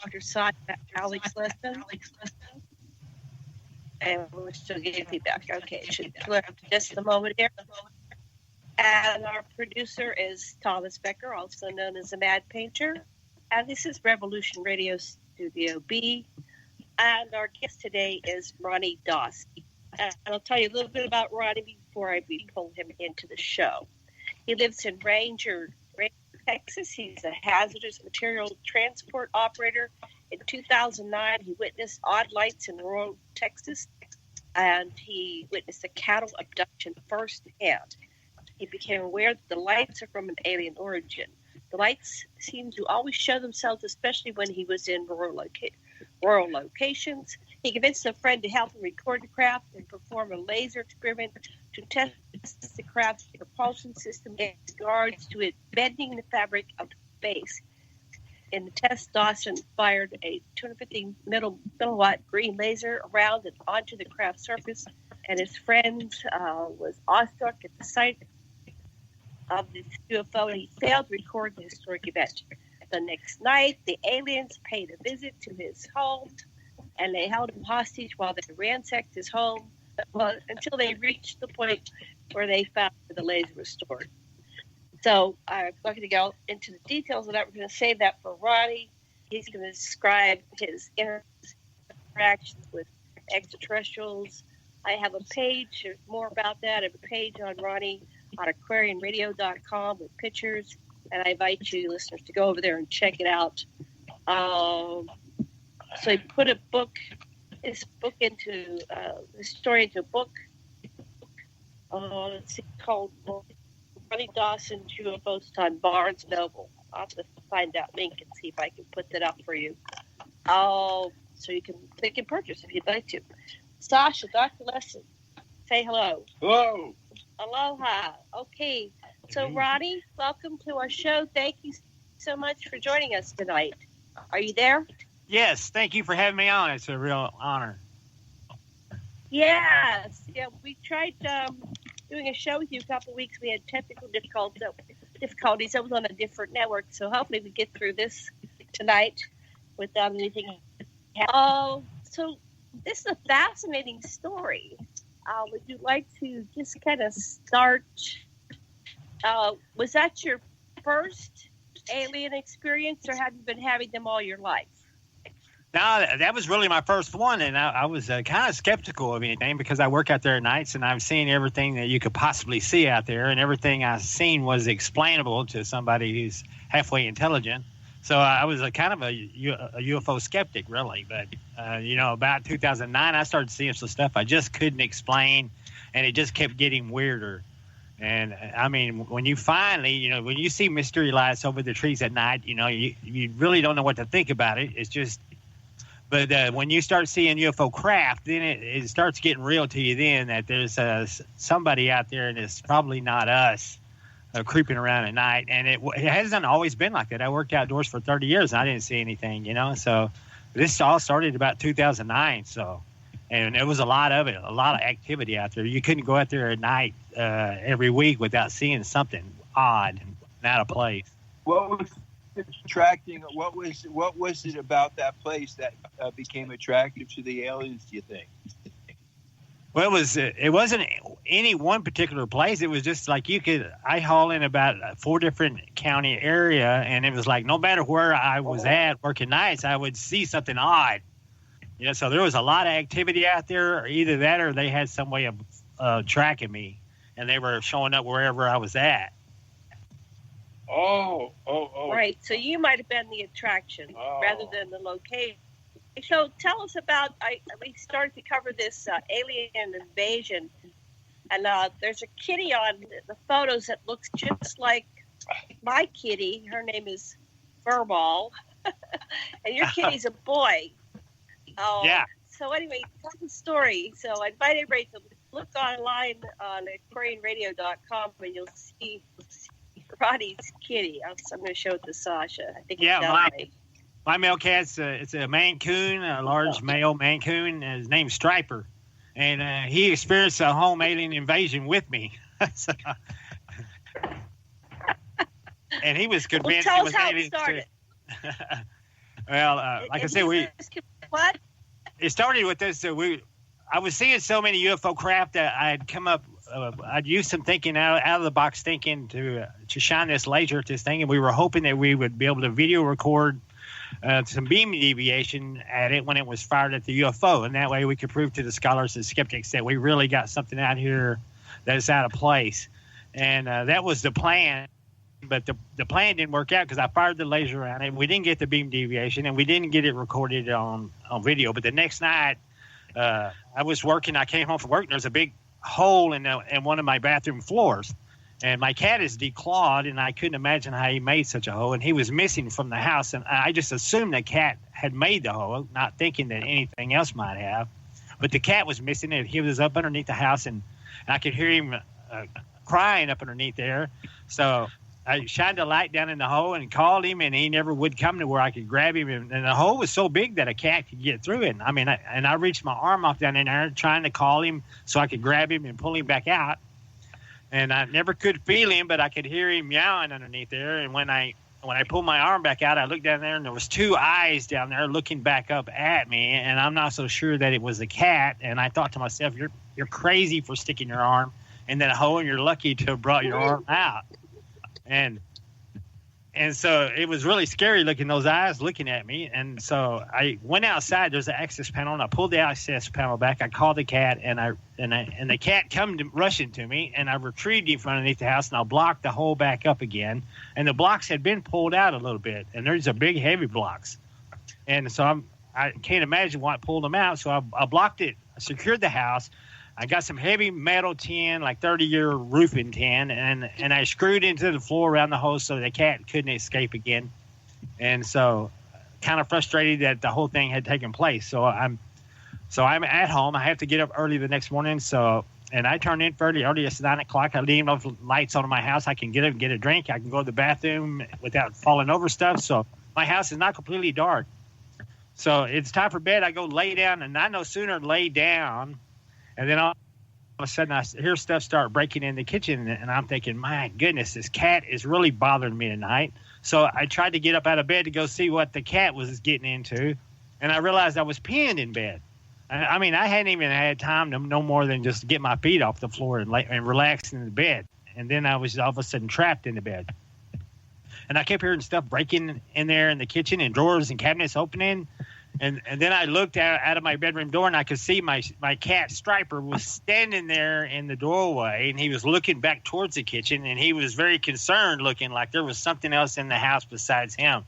Dr. Sasha, Alex Lessin. And we're still getting feedback. Okay, it should clear up just a moment here. And our producer is Thomas Becker, also known as the Mad Painter. And this is Revolution Radio Studio B. And our guest today is Ronny Dawson. And I'll tell you a little bit about Ronny before we pull him into the show. He lives in Ranger, Texas. He's a hazardous material transport operator. In 2009, he witnessed odd lights in rural Texas, and he witnessed a cattle abduction firsthand. He became aware that the lights are from an alien origin. The lights seem to always show themselves, especially when he was in rural locations. He convinced a friend to help him record the craft and perform a laser experiment to test the craft's propulsion system in regards to it bending the fabric of the base. In the test, Dawson fired a 250 milliwatt green laser around and onto the craft surface, and his friend was awestruck at the sight of this UFO, and he failed to record the historic event. The next night, the aliens paid a visit to his home, and they held him hostage while they ransacked his home until they reached the point where they found where the laser was stored. So I'm not going to go into the details of that. We're going to save that for Ronny. He's going to describe his interactions with extraterrestrials. I have a page, there's more about that, I have a page on Ronny on aquarianradio.com with pictures, and I invite you listeners to go over there and check it out. So he put his story into a book. Let's see, called Ronny Dawson's UFOs on Barnes Noble. I'll have to find that link and see if I can put that up for you. So you can click and purchase if you'd like to. Sasha, Dr. Lessin, say hello. Hello. Aloha. Okay. So, Ronny, welcome to our show. Thank you so much for joining us tonight. Are you there? Yes. Thank you for having me on. It's a real honor. Yes. Yeah, we tried doing a show with you a couple of weeks. We had technical difficulties. I was on a different network, so hopefully we get through this tonight without anything. So this is a fascinating story. Would you like to just kind of start? Was that your first alien experience, or have you been having them all your life? No, that was really my first one, and I was kind of skeptical of anything because I work out there at nights, and I've seen everything that you could possibly see out there, and everything I've seen was explainable to somebody who's halfway intelligent. So I was a kind of a UFO skeptic, really. But, about 2009, I started seeing some stuff I just couldn't explain, and it just kept getting weirder. And, I mean, when you finally, when you see mystery lights over the trees at night, you really don't know what to think about it. It's just... But when you start seeing UFO craft, then it starts getting real to you then that there's somebody out there, and it's probably not us creeping around at night. And it hasn't always been like that. I worked outdoors for 30 years, and I didn't see anything, So this all started about 2009. And there was a lot of it, a lot of activity out there. You couldn't go out there at night every week without seeing something odd and out of place. What was attracting? What was it about that place that became attractive to the aliens, do you think? Well, it wasn't any one particular place. It was just like I haul in about 4 different county area, and it was like no matter where I was at working nights, I would see something odd. So there was a lot of activity out there, or either that or they had some way of tracking me, and they were showing up wherever I was at. Oh. Right. So you might have been the attraction rather than the location. So tell us about, we started to cover this alien invasion, and there's a kitty on the photos that looks just like my kitty. Her name is Furball, and your kitty's a boy. Yeah. So anyway, tell the story. So I invite everybody to look online on aquarianradio.com, and you'll see Ronny's kitty. I'm going to show it to Sasha. I think my male cat's it's a Maine Coon, a large male Maine Coon. And his name's Striper, and he experienced a home alien invasion with me. And he was convinced tell it was us how aliens it started. Well, like I said, what? It started with this. I was seeing so many UFO craft that I had come up. I'd used some thinking out of the box thinking to shine this laser at this thing, and we were hoping that we would be able to video record some beam deviation at it when it was fired at the UFO, and that way we could prove to the scholars and skeptics that we really got something out here that is out of place. And that was the plan. But the plan didn't work out because I fired the laser around it. We didn't get the beam deviation, and we didn't get it recorded on video. But the next night, I was working. I came home from work, and there's a big hole in one of my bathroom floors. And my cat is declawed, and I couldn't imagine how he made such a hole. And he was missing from the house, and I just assumed the cat had made the hole, not thinking that anything else might have. But the cat was missing, and he was up underneath the house, and I could hear him crying up underneath there. So I shined a light down in the hole and called him, and he never would come to where I could grab him. And the hole was so big that a cat could get through it. I mean, I reached my arm off down in there trying to call him so I could grab him and pull him back out. And I never could feel him, but I could hear him meowing underneath there. And when I pulled my arm back out, I looked down there, and there was two eyes down there looking back up at me. And I'm not so sure that it was a cat. And I thought to myself, you're crazy for sticking your arm in that hole, and you're lucky to have brought your arm out. And so it was really scary looking, those eyes looking at me. And so I went outside. There's an access panel, and I pulled the access panel back. I called the cat, and the cat come rushing to me, and I retrieved him from underneath the house, and I blocked the hole back up again. And the blocks had been pulled out a little bit, and there's a big, heavy blocks. And so I can't imagine what pulled them out. So I blocked it. I secured the house. I got some heavy metal tin, like 30-year roofing tin, and I screwed into the floor around the hole so the cat couldn't escape again. And so kind of frustrated that the whole thing had taken place. So I'm at home. I have to get up early the next morning. And I turned in fairly early. It's 9 o'clock. I leave enough lights on in my house. I can get up and get a drink. I can go to the bathroom without falling over stuff. So my house is not completely dark. So it's time for bed. I go lay down, and I no sooner lay down, and then all of a sudden I hear stuff start breaking in the kitchen, and I'm thinking, my goodness, this cat is really bothering me tonight. So I tried to get up out of bed to go see what the cat was getting into, and I realized I was pinned in bed. I mean, I hadn't even had time to no more than just get my feet off the floor and relax in the bed. And then I was all of a sudden trapped in the bed. And I kept hearing stuff breaking in there in the kitchen, and drawers and cabinets opening. And then I looked out of my bedroom door, and I could see my cat Striper was standing there in the doorway, and he was looking back towards the kitchen, and he was very concerned, looking like there was something else in the house besides him.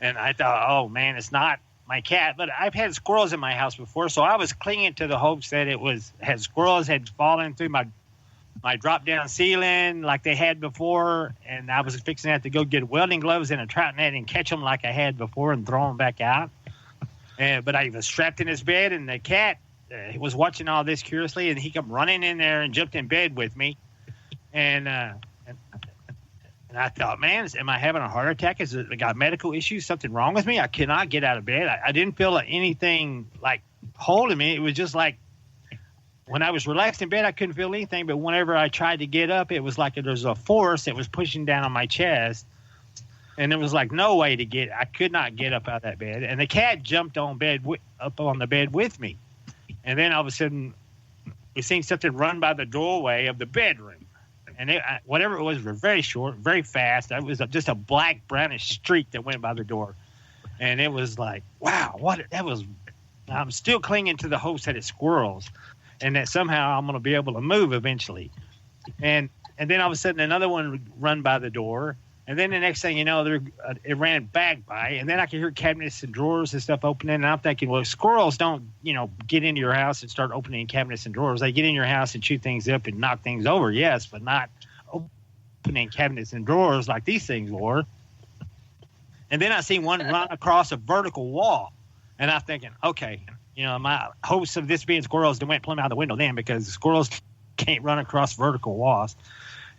And I thought, oh man, it's not my cat. But I've had squirrels in my house before, so I was clinging to the hopes that squirrels had fallen through my drop-down ceiling like they had before, and I was fixing to have to go get welding gloves and a trout net and catch them like I had before and throw them back out. But I was strapped in his bed, and the cat was watching all this curiously, and he came running in there and jumped in bed with me. And I thought, man, am I having a heart attack? Is it got medical issues? Something wrong with me? I cannot get out of bed. I didn't feel anything like holding me. It was just like when I was relaxed in bed, I couldn't feel anything. But whenever I tried to get up, it was like there was a force that was pushing down on my chest. And there was like no way I could not get up out of that bed. And the cat jumped up on the bed with me. And then all of a sudden, we seen something run by the doorway of the bedroom. And whatever it was very short, very fast. It was just a black brownish streak that went by the door. And it was like, wow, I'm still clinging to the hopes that it's squirrels and that somehow I'm going to be able to move eventually. And then all of a sudden, another one run by the door. And then the next thing you know, it ran back by, and then I could hear cabinets and drawers and stuff opening. And I'm thinking, well, squirrels don't, get into your house and start opening cabinets and drawers. They get in your house and chew things up and knock things over, yes, but not opening cabinets and drawers like these things were. And then I seen one run across a vertical wall, and I'm thinking, okay, my hopes of this being squirrels went plumb out the window then, because squirrels can't run across vertical walls.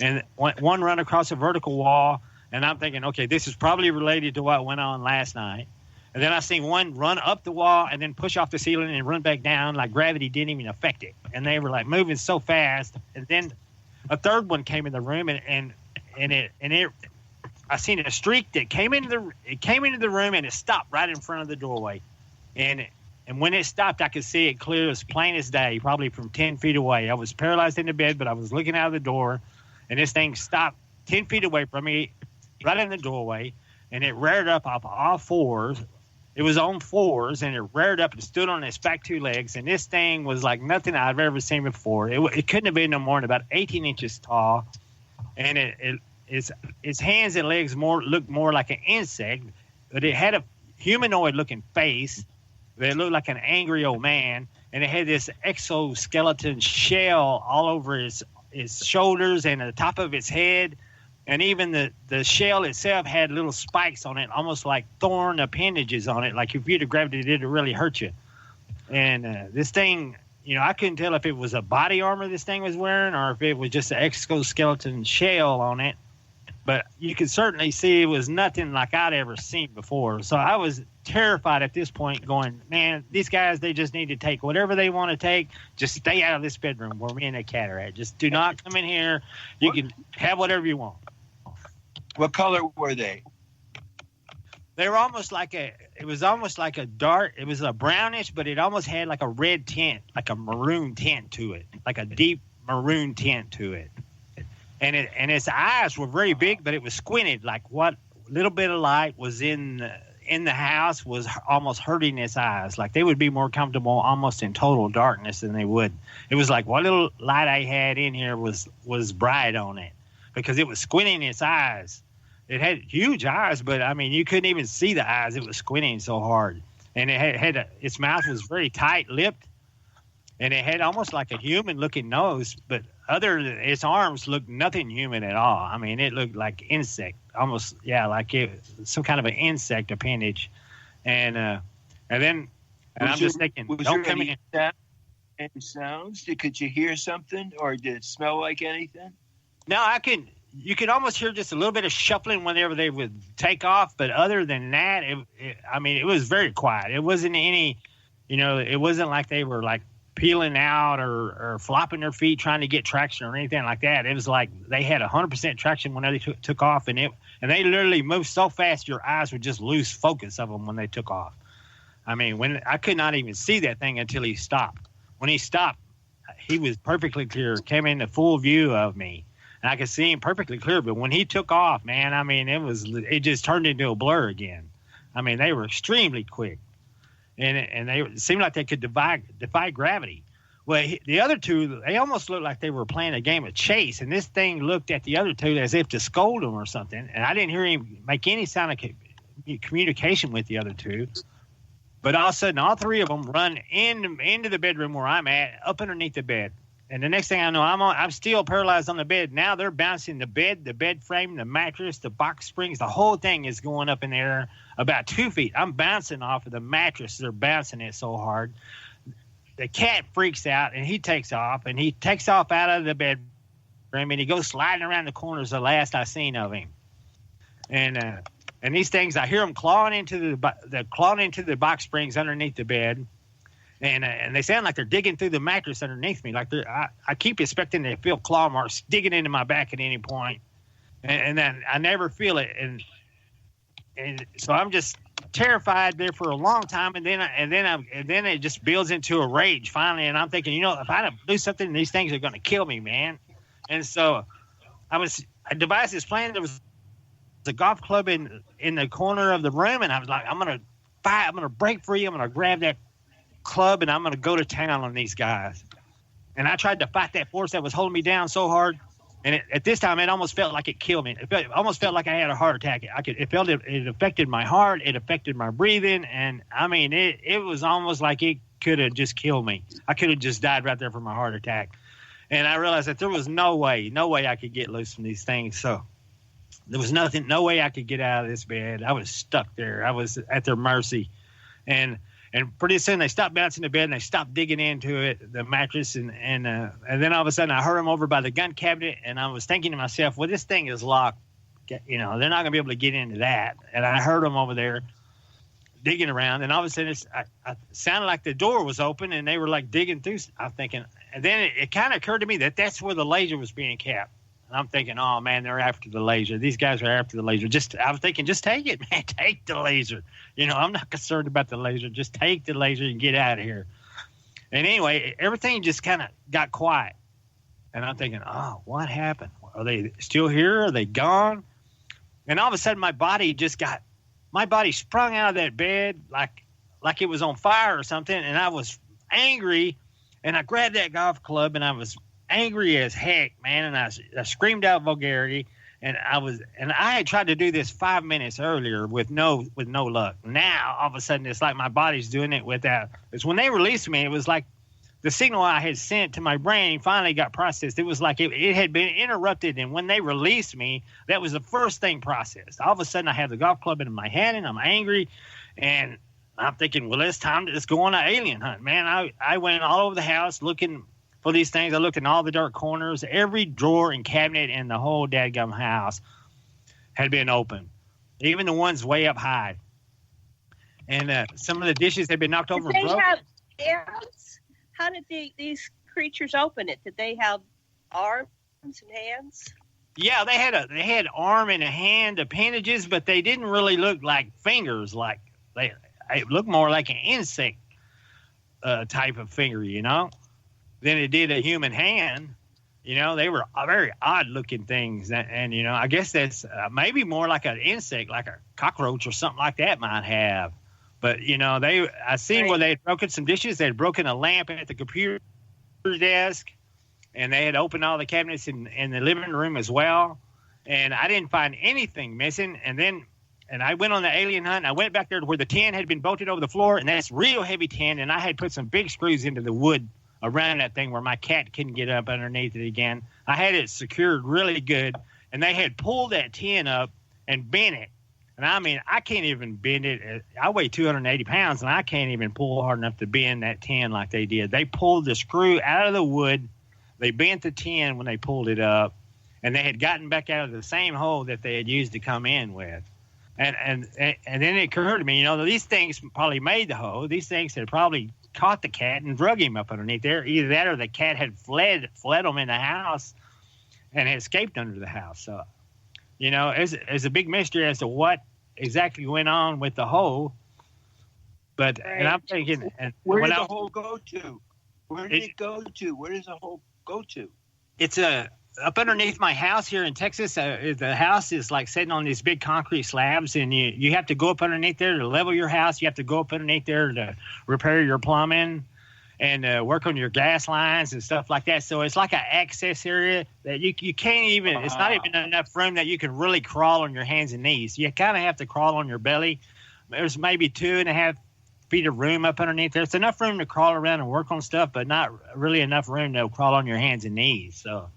And one run across a vertical wall. And I'm thinking, okay, this is probably related to what went on last night. And then I seen one run up the wall and then push off the ceiling and run back down like gravity didn't even affect it. And they were like moving so fast. And then a third one came in the room and it I seen a streak that came into the room and it stopped right in front of the doorway, and when it stopped, I could see it clear as plain as day, probably from 10 feet away. I was paralyzed in the bed, but I was looking out of the door, and this thing stopped 10 feet away from me, right in the doorway, and it reared up off all fours. It was on fours, and it reared up and stood on its back two legs, and this thing was like nothing I've ever seen before. It couldn't have been no more than about 18 inches tall, and its hands and legs looked more like an insect, but it had a humanoid-looking face. It looked like an angry old man, and it had this exoskeleton shell all over its shoulders and the top of its head, and even the shell itself had little spikes on it, almost like thorn appendages on it, like if you'd have grabbed it, it'd really hurt you. And this thing, I couldn't tell if it was a body armor this thing was wearing or if it was just an exoskeleton shell on it, but you could certainly see it was nothing like I'd ever seen before. So I was terrified at this point, going, man, these guys, they just need to take whatever they want to take. Just stay out of this bedroom where me and the cat are at. Just do not come in here. You can have whatever you want. What color were they? They were almost like it was almost like a dark, it was a brownish, but it almost had like a red tint, like a maroon tint to it, like a deep maroon tint to it. And its eyes were very big, but it was squinted, like what little bit of light was in the house was almost hurting its eyes. Like they would be more comfortable almost in total darkness than they would. It was like what little light I had in here was bright on it because it was squinting its eyes. It had huge eyes, but I mean, you couldn't even see the eyes. It was squinting so hard. And it had its mouth was very tight-lipped, and it had almost like a human-looking nose, but its arms looked nothing human at all. I mean, it looked like insect, almost, like some kind of an insect appendage. And I'm just thinking, don't come in. Any sounds? Could you hear something, or did it smell like anything? No, you could almost hear just a little bit of shuffling whenever they would take off, but other than that, it was very quiet. It wasn't any, it wasn't like they were like peeling out or flopping their feet trying to get traction or anything like that. It was like they had 100% traction when they took off, and they literally moved so fast your eyes would just lose focus of them when they took off. I mean, when I could not even see that thing until he stopped. When he stopped, he was perfectly clear, came into full view of me, and I could see him perfectly clear. But when he took off, man, I mean, it just turned into a blur again. I mean, they were extremely quick. And they seemed like they could defy gravity. Well, the other two, they almost looked like they were playing a game of chase, and this thing looked at the other two as if to scold them or something. And I didn't hear him make any sound of communication with the other two. But all of a sudden, all three of them run into the bedroom where I'm at, up underneath the bed. And the next thing I know, I'm still paralyzed on the bed. Now they're bouncing the bed frame, the mattress, the box springs. The whole thing is going up in the air about 2 feet. I'm bouncing off of the mattress. They're bouncing it so hard. The cat freaks out, and he takes off. And he takes off out of the bedroom, and he goes sliding around the corners the last I seen of him. And these things, I hear them clawing into the box springs underneath the bed. And they sound like they're digging through the mattress underneath me. Like I keep expecting to feel claw marks digging into my back at any point, and then I never feel it. And so I'm just terrified there for a long time, and then it just builds into a rage finally. And I'm thinking, if I don't do something, these things are going to kill me, man. And so I devised this plan. There was a golf club in the corner of the room, and I was like, I'm going to fight. I'm going to break free. I'm going to grab that club, and I'm going to go to town on these guys. And I tried to fight that force that was holding me down so hard, and at this time it almost felt like it killed me. It almost felt like I had a heart attack. It affected my heart, it affected my breathing, and I mean it was almost like it could have just killed me. I could have just died right there from a heart attack. And I realized that there was no way I could get loose from these things. So there was no way I could get out of this bed. I was stuck there. I was at their mercy. And pretty soon they stopped bouncing the bed and they stopped digging into it, the mattress. And then all of a sudden I heard them over by the gun cabinet, and I was thinking to myself, well, this thing is locked. They're not going to be able to get into that. And I heard them over there digging around. And all of a sudden it sounded like the door was open and they were like digging through. I'm thinking, and then it kind of occurred to me that that's where the laser was being kept. And I'm thinking, oh man, they're after the laser. These guys are after the laser. I was thinking, just take it, man. Take the laser. I'm not concerned about the laser. Just take the laser and get out of here. And anyway, everything just kind of got quiet. And I'm thinking, oh, what happened? Are they still here? Are they gone? And all of a sudden, my body sprung out of that bed like it was on fire or something. And I was angry. And I grabbed that golf club and I was angry as heck, man. And I screamed out vulgarity. And I had tried to do this 5 minutes earlier with no luck. Now, all of a sudden, it's like my body's doing it without. It's when they released me, it was like the signal I had sent to my brain finally got processed. It was like it had been interrupted. And when they released me, that was the first thing processed. All of a sudden, I have the golf club in my hand and I'm angry. And I'm thinking, well, it's time to just go on an alien hunt, man. I went all over the house looking for these things. I looked in all the dark corners. Every drawer and cabinet in the whole dadgum house had been open, even the ones way up high. And some of the dishes had been knocked over and broken. Have hands? How did these creatures open it? Did they have arms and hands? Yeah, they had arm and a hand appendages, but they didn't really look like fingers. It looked more like an insect type of finger, than it did a human hand. They were very odd-looking things. And I guess that's maybe more like an insect, like a cockroach or something like that might have. But, I seen where they had broken some dishes. They had broken a lamp at the computer desk, and they had opened all the cabinets in the living room as well. And I didn't find anything missing. And I went on the alien hunt, and I went back there to where the tin had been bolted over the floor, and that's real heavy tin, and I had put some big screws into the wood around that thing where my cat couldn't get up underneath it again. I had it secured really good, and they had pulled that tin up and bent it. And I mean, I can't even bend it. I weigh 280 pounds, and I can't even pull hard enough to bend that tin like they did. They pulled the screw out of the wood. They bent the tin when they pulled it up, and they had gotten back out of the same hole that they had used to come in with. And then it occurred to me, these things probably made the hole. These things had probably caught the cat and drug him up underneath there. Either that or the cat had fled them in the house and had escaped under the house. So, it's a big mystery as to what exactly went on with the hole. But and I'm thinking, where did the hole go to? Where did it go to? Where does the hole go to? It's up underneath my house here in Texas. The house is like sitting on these big concrete slabs, and you have to go up underneath there to level your house. You have to go up underneath there to repair your plumbing and work on your gas lines and stuff like that. So it's like an access area that you can't even, it's not even enough room that you can really crawl on your hands and knees. You kind of have to crawl on your belly. There's maybe 2.5 feet of room up underneath there. It's enough room to crawl around and work on stuff, but not really enough room to crawl on your hands and knees. So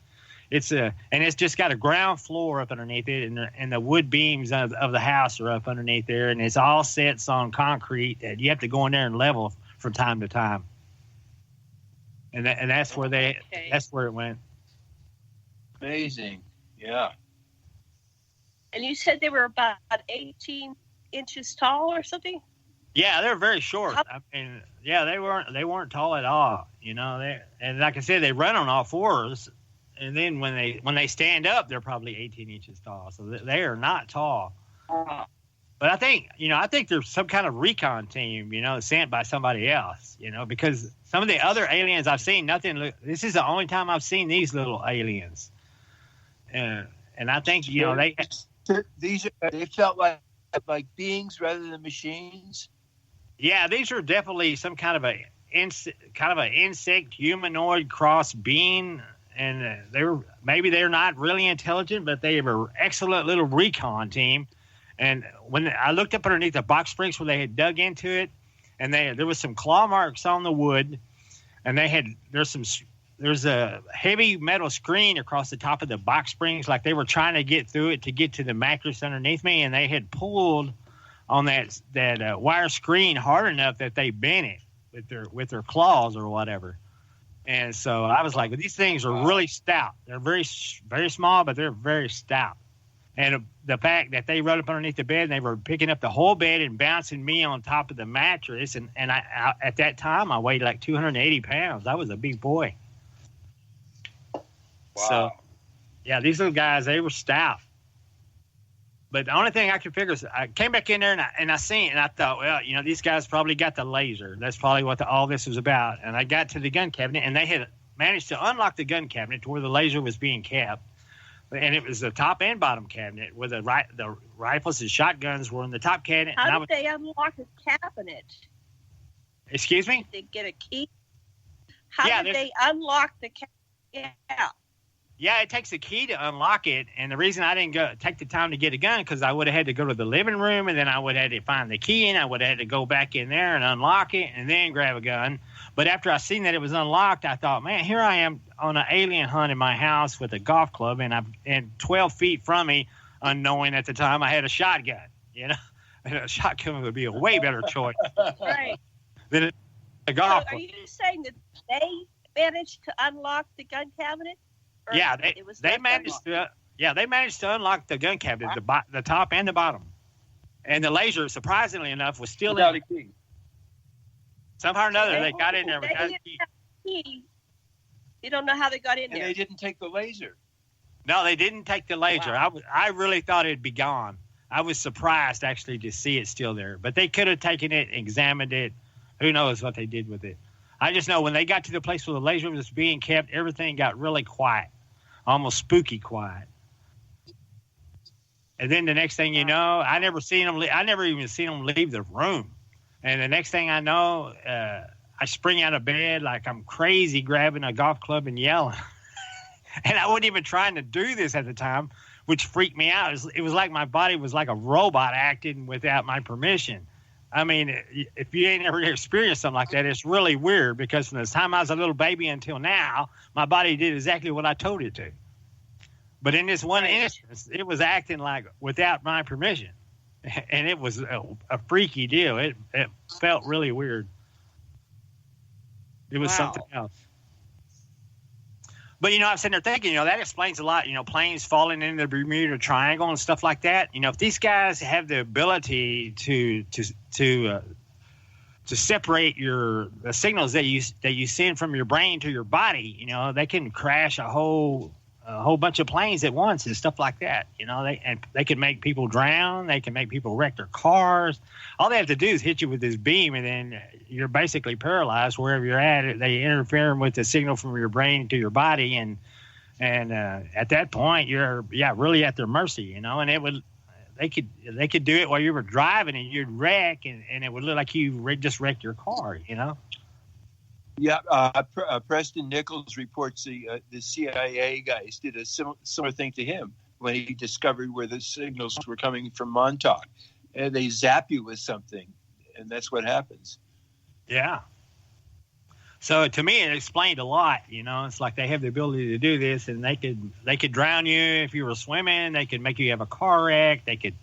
it's just got a ground floor up underneath it, and the wood beams of the house are up underneath there, and it's all sets on concrete that you have to go in there and level from time to time. And that's where that's where it went. Amazing, yeah. And you said they were about 18 inches tall or something? Yeah, they're very short. I mean, yeah, they weren't tall at all. And like I said, they run on all fours. And then when they stand up, they're probably 18 inches tall. So they are not tall. But I think there's some kind of recon team, sent by somebody else, because some of the other aliens I've seen, this is the only time I've seen these little aliens. And I think, they felt like beings rather than machines. Yeah, these are definitely some kind of an insect humanoid cross being. And they're not really intelligent, but they were an excellent little recon team. And when I looked up underneath the box springs where they had dug into it, and there was some claw marks on the wood, and there's a heavy metal screen across the top of the box springs, like they were trying to get through it to get to the mattress underneath me, and they had pulled on that wire screen hard enough that they bent it with their claws or whatever. And so I was like, these things are really stout. They're very, very small, but they're very stout. And the fact that they rode up underneath the bed and they were picking up the whole bed and bouncing me on top of the mattress. And I at that time, I weighed like 280 pounds. I was a big boy. Wow. Yeah, these little guys, they were stout. But the only thing I could figure is I came back in there and I seen it and I thought, well, these guys probably got the laser. That's probably what all this was about. And I got to the gun cabinet and they had managed to unlock the gun cabinet to where the laser was being kept. And it was the top and bottom cabinet where the rifles and shotguns were in the top cabinet. How did they unlock the cabinet? Excuse me? Did they get a key? How did they unlock the cabinet? Yeah, it takes a key to unlock it, and the reason I didn't take the time to get a gun because I would have had to go to the living room, and then I would have had to find the key, and I would have had to go back in there and unlock it, and then grab a gun. But after I seen that it was unlocked, I thought, man, here I am on an alien hunt in my house with a golf club, and 12 feet from me, unknowing at the time, I had a shotgun. And a shotgun would be a way better choice Right. than a golf club. Are you saying that they managed to unlock the gun cabinet? Yeah, they managed to unlock the gun cabinet, the top and the bottom, and the laser, surprisingly enough, was still without in. a key. Somehow or another, they got in there without a key. You don't know how they got in there. And they didn't take the laser. No, they didn't take the laser. Wow. I really thought it'd be gone. I was surprised actually to see it still there, but they could have taken it, examined it. Who knows what they did with it? I just know when they got to the place where the laser was being kept, everything got really quiet. Almost spooky quiet. And then the next thing you know, I never even seen them leave the room. And the next thing I know, I spring out of bed like I'm crazy, grabbing a golf club and yelling. And I wasn't even trying to do this at the time, which freaked me out. It was like my body was like a robot acting without my permission. I mean, if you ain't ever experienced something like that, it's really weird because from the time I was a little baby until now, my body did exactly what I told it to. But in this one instance, it was acting like without my permission. And it was a freaky deal. It felt really weird. It was something else. But, I'm sitting there thinking, that explains a lot. Planes falling into the Bermuda Triangle and stuff like that. If these guys have the ability to separate the signals that you send from your brain to your body, they can crash a whole bunch of planes at once and stuff like that. They can make people drown. They can make people wreck their cars. All they have to do is hit you with this beam, and then you're basically paralyzed wherever you're at. They interfere with the signal from your brain to your body, and at that point, you're really at their mercy. And they could do it while you were driving, and you'd wreck, and it would look like you just wrecked your car. Yeah, Preston Nichols reports the CIA guys did a similar thing to him when he discovered where the signals were coming from Montauk. And they zap you with something, and that's what happens. Yeah. So to me, it explained a lot. It's like they have the ability to do this, and they could drown you if you were swimming. They could make you have a car wreck. They could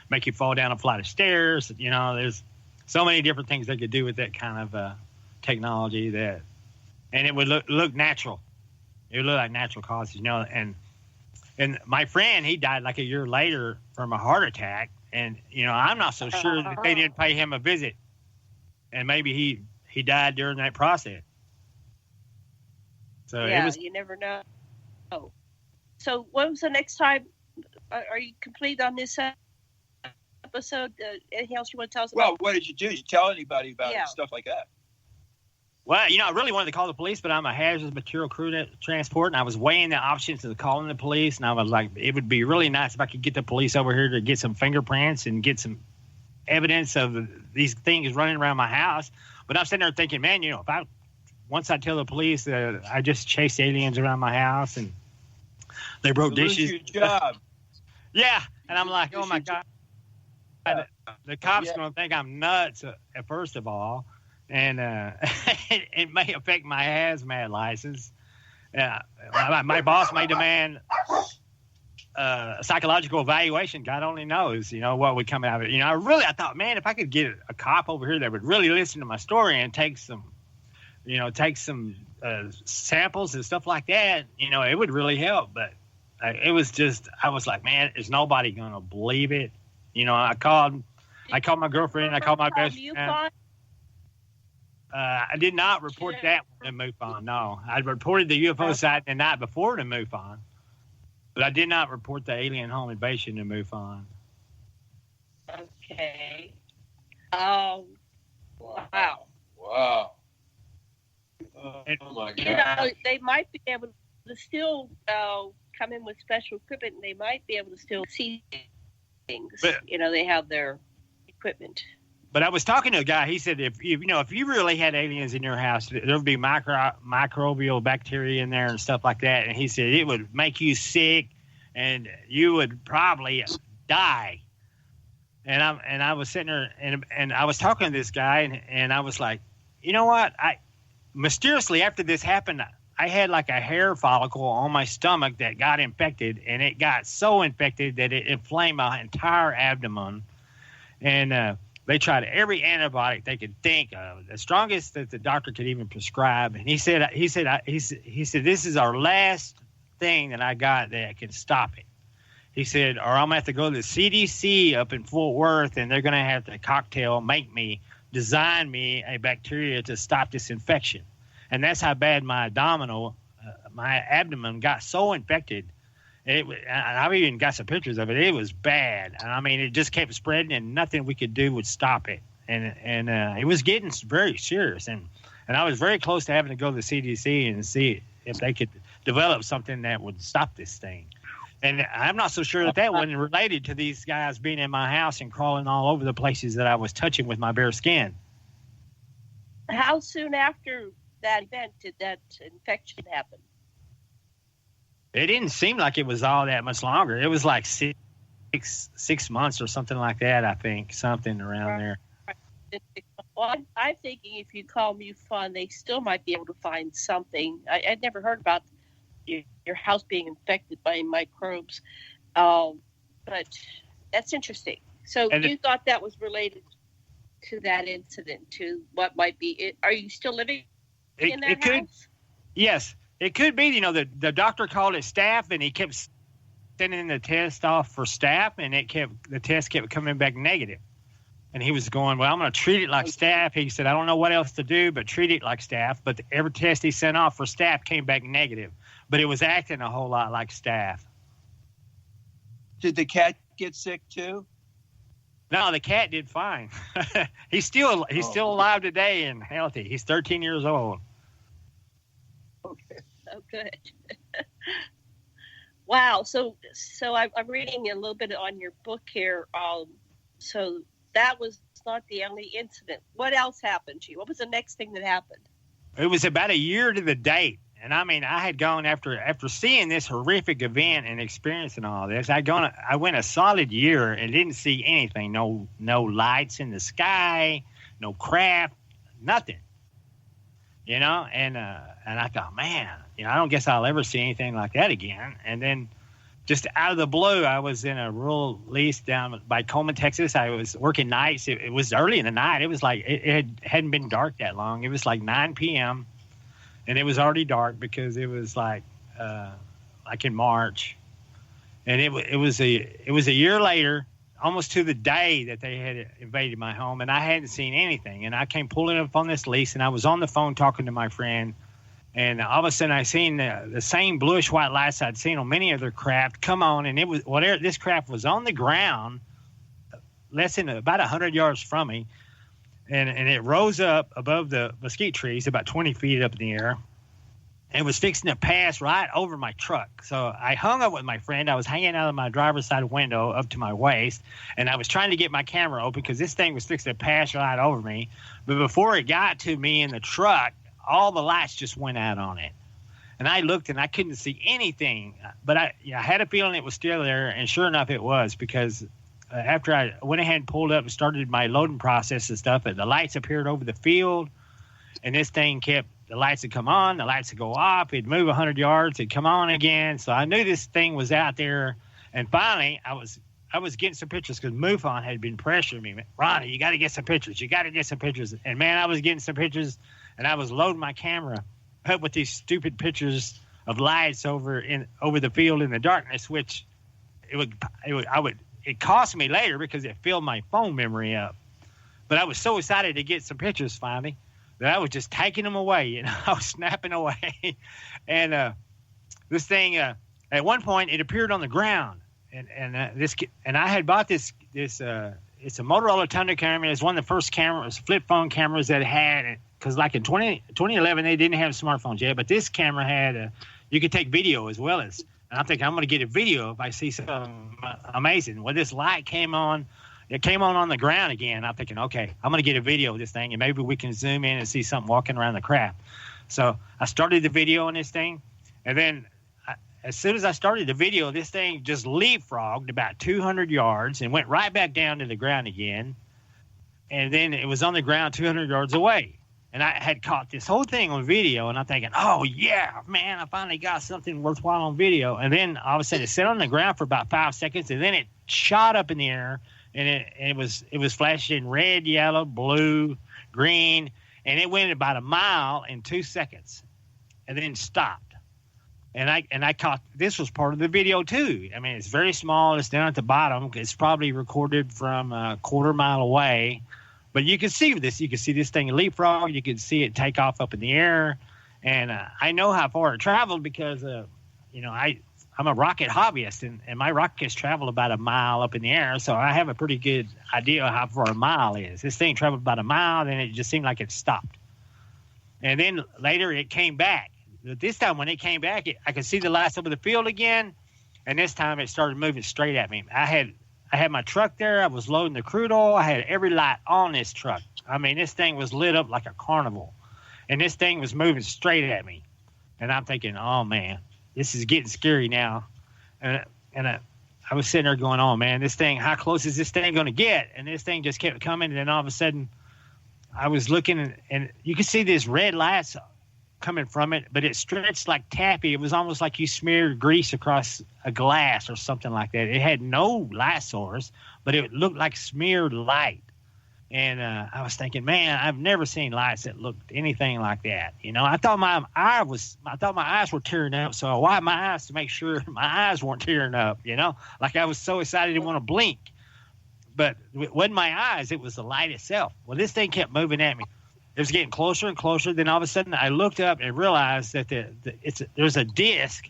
make you fall down a flight of stairs. There's so many different things they could do with that kind of technology and it would look natural. It would look like natural causes, and my friend, he died like a year later from a heart attack, and I'm not so sure that they didn't pay him a visit, and maybe he died during that process. So you never know. Oh, so when was the next time? Are you complete on this episode? Anything else you want to tell us about? Well, what did you do? Did you tell anybody about stuff like that? Well, I really wanted to call the police, but I'm a hazardous material transport, and I was weighing the options of calling the police, and I was like, it would be really nice if I could get the police over here to get some fingerprints and get some evidence of these things running around my house. But I'm sitting there thinking, man, once I tell the police that I just chased aliens around my house and they broke dishes. Lose your job. Yeah, and I'm like, oh my God. The cops are going to think I'm nuts, first of all. And it may affect my hazmat license. My boss may demand a psychological evaluation. God only knows, what would come out of it. I thought, man, if I could get a cop over here that would really listen to my story and take some samples and stuff like that, it would really help. But it was just, I was like, man, is nobody going to believe it? I called my girlfriend. I called my best friend. I did not report that one to MUFON. No, I reported the UFO site the night before to MUFON. But I did not report the alien home invasion to MUFON. Okay. Wow. Oh my God. They might be able to still come in with special equipment, and they might be able to still see things. But, they have their equipment. But I was talking to a guy. He said, if you really had aliens in your house, there would be microbial bacteria in there and stuff like that. And he said it would make you sick, and you would probably die. And I was sitting there, and I was talking to this guy, and I was like, you know what? Mysteriously, after this happened, I had like a hair follicle on my stomach that got infected, and it got so infected that it inflamed my entire abdomen. And they tried every antibiotic they could think of, the strongest that the doctor could even prescribe. And he said, this is our last thing that I got that can stop it. He said, or I'm going to have to go to the CDC up in Fort Worth, and they're going to have to design me a bacteria to stop this infection. And that's how bad my abdomen got so infected. I've even got some pictures of it. It was bad. I mean, it just kept spreading, and nothing we could do would stop it. And it was getting very serious. And I was very close to having to go to the CDC and see if they could develop something that would stop this thing. And I'm not so sure that wasn't related to these guys being in my house and crawling all over the places that I was touching with my bare skin. How soon after that event did that infection happen? It didn't seem like it was all that much longer. It was like six months or something like that, I think, something around there. Well, I'm thinking if you call MUFON, they still might be able to find something. I'd never heard about your house being infected by microbes, but that's interesting. So you thought that was related to that incident, to what might be it? Are you still living in that house? Yes. It could be, the doctor called it staph, and he kept sending the test off for staph, and the test kept coming back negative. And he was going, well, I'm going to treat it like staph. He said, I don't know what else to do but treat it like staph. But every test he sent off for staph came back negative. But it was acting a whole lot like staph. Did the cat get sick too? No, the cat did fine. He's still alive today and healthy. He's 13 years old. Okay. Oh, good. Wow. So I'm reading a little bit on your book here. So that was not the only incident. What else happened to you? What was the next thing that happened? It was about a year to the date. And I mean, I had gone after seeing this horrific event and experiencing all this. I went a solid year and didn't see anything. No lights in the sky, no craft, nothing. And I thought, man, I don't guess I'll ever see anything like that again. And then just out of the blue, I was in a rural lease down by Coleman, Texas. I was working nights. It was early in the night. It was like it hadn't been dark that long. It was like 9 p.m. and it was already dark because it was like in March. And it was a year later, almost to the day that they had invaded my home, and I hadn't seen anything. And I came pulling up on this lease, and I was on the phone talking to my friend, and all of a sudden I seen the same bluish white lights I'd seen on many other craft come on, and it was this craft was on the ground, less than about 100 yards from me, and it rose up above the mesquite trees about 20 feet up in the air. And was fixing to pass right over my truck. So I hung up with my friend. I was hanging out of my driver's side window up to my waist, and I was trying to get my camera open because this thing was fixing to pass right over me. But before it got to me in the truck, all the lights just went out on it. And I looked, and I couldn't see anything. But I had a feeling it was still there, and sure enough, it was, because after I went ahead and pulled up and started my loading process and stuff, the lights appeared over the field, and this thing the lights would come on, the lights would go off, it'd move 100 yards, it'd come on again. So I knew this thing was out there. And finally, I was getting some pictures because MUFON had been pressuring me. Ronnie, you got to get some pictures. You got to get some pictures. And, man, I was getting some pictures, and I was loading my camera up with these stupid pictures of lights over the field in the darkness, which it cost me later because it filled my phone memory up. But I was so excited to get some pictures finally that I was just taking them away, I was snapping away. And this thing, At one point, it appeared on the ground, and I had bought this. It's a Motorola Tundra camera. It's one of the first flip phone cameras that had it, because like in 2011 they didn't have smartphones yet, but this camera had you could take video as well as. And I'm thinking I'm going to get a video if I see something amazing. Well, this light came on. It came on the ground again. I'm thinking, okay, I'm going to get a video of this thing, and maybe we can zoom in and see something walking around the craft. So I started the video on this thing, and then as soon as I started the video, this thing just leapfrogged about 200 yards and went right back down to the ground again. And then it was on the ground 200 yards away. And I had caught this whole thing on video, and I'm thinking, oh, yeah, man, I finally got something worthwhile on video. And then all of a sudden it sat on the ground for about 5 seconds, and then it shot up in the air, and it was flashing red, yellow, blue, green, and it went about a mile in 2 seconds and then stopped. And I caught this was part of the video too. I mean, it's very small. It's down at the bottom. It's probably recorded from a quarter mile away, but you can see this. You can see this thing leapfrog. You can see it take off up in the air, and I know how far it traveled because I'm a rocket hobbyist, and my rockets travel about a mile up in the air, so I have a pretty good idea of how far a mile is. This thing traveled about a mile, then it just seemed like it stopped, and then later it came back. This time when it came back, I could see the lights over the field again, and this time it started moving straight at me. I had my truck there. I was loading the crude oil. I had every light on this truck. I mean, this thing was lit up like a carnival, and this thing was moving straight at me. And I'm thinking, oh, man, this is getting scary now. And I was sitting there going, oh, man, this thing, how close is this thing going to get? And this thing just kept coming, and then all of a sudden I was looking, and you could see these red lights coming from it, but it stretched like taffy. It was almost like you smeared grease across a glass or something like that. It had no light source, but it looked like smeared light. And I was thinking, man, I've never seen lights that looked anything like that. You know, I thought my eyes were tearing up, so I wiped my eyes to make sure my eyes weren't tearing up. You know, like I was so excited to want to blink, but it wasn't my eyes; it was the light itself. Well, this thing kept moving at me. It was getting closer and closer. Then all of a sudden, I looked up and realized that there's a disc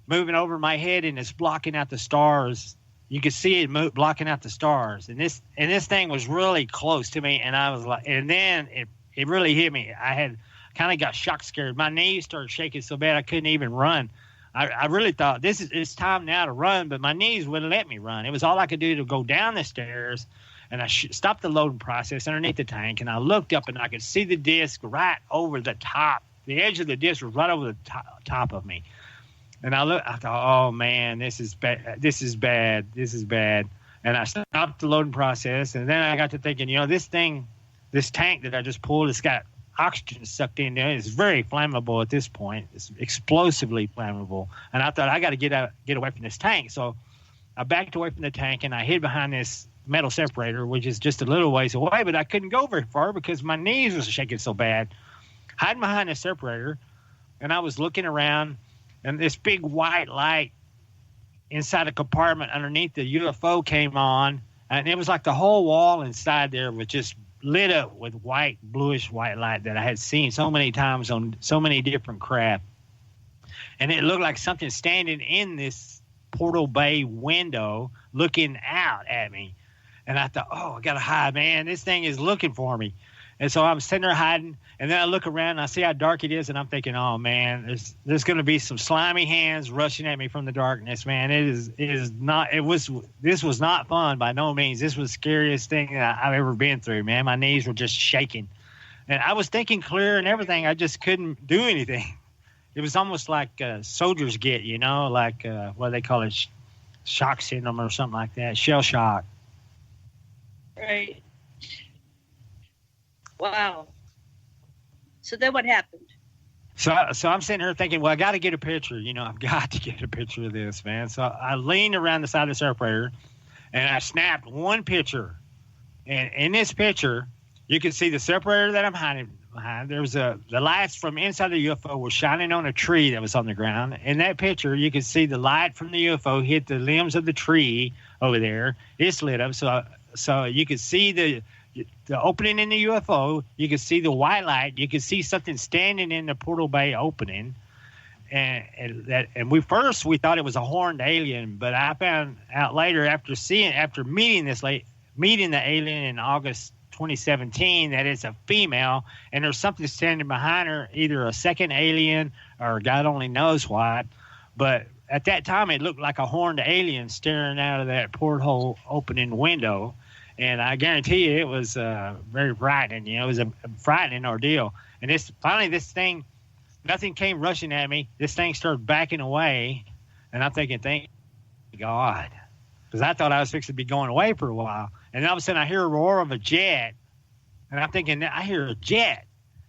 moving over my head, and it's blocking out the stars. You could see it blocking out the stars, and this thing was really close to me, and I was like, and then it really hit me. I had kind of got shock scared. My knees started shaking so bad I couldn't even run. I really thought it's time now to run, but my knees wouldn't let me run. It was all I could do to go down the stairs. And I stopped the loading process underneath the tank, and I looked up, and I could see the disc right over the top. The edge of the disc was right over the top of me. And I thought, oh, man, this is bad. This is bad. This is bad. And I stopped the loading process, and then I got to thinking, this tank that I just pulled, it's got oxygen sucked in there. It's very flammable at this point. It's explosively flammable. And I thought, I got to get away from this tank. So I backed away from the tank, and I hid behind this metal separator, which is just a little ways away, but I couldn't go very far because my knees was shaking so bad. Hiding behind the separator, and I was looking around, and this big white light inside a compartment underneath the UFO came on, and it was like the whole wall inside there was just lit up with bluish white light that I had seen so many times on so many different craft. And it looked like something standing in this portal bay window looking out at me. And I thought, oh, I got to hide, man. This thing is looking for me. And so I'm sitting there hiding, and then I look around, and I see how dark it is, and I'm thinking, oh, man, there's going to be some slimy hands rushing at me from the darkness, man. This was not fun by no means. This was the scariest thing that I've ever been through, man. My knees were just shaking. And I was thinking clear and everything. I just couldn't do anything. It was almost like soldiers get, like what they call it, shock syndrome or something like that, shell shock. Right. Wow. So then what happened? So I'm sitting here thinking, well, I got to get a picture. I've got to get a picture of this, man. So I leaned around the side of the separator, and I snapped one picture. And in this picture, you can see the separator that I'm hiding behind. There was the lights from inside the UFO were shining on a tree that was on the ground. In that picture, you can see the light from the UFO hit the limbs of the tree over there. It's lit up. So you can see the opening in the UFO. You can see the white light. You can see something standing in the portal bay opening. and we thought it was a horned alien, but I found out later after meeting the alien in August 2017 that it's a female, and there's something standing behind her, either a second alien or God only knows what. But at that time, it looked like a horned alien staring out of that porthole opening window. And I guarantee you, it was very frightening. It was a frightening ordeal. And this thing, nothing came rushing at me. This thing started backing away, and I'm thinking, thank God, because I thought I was fixing to be going away for a while. And then all of a sudden, I hear a roar of a jet, and I'm thinking, I hear a jet.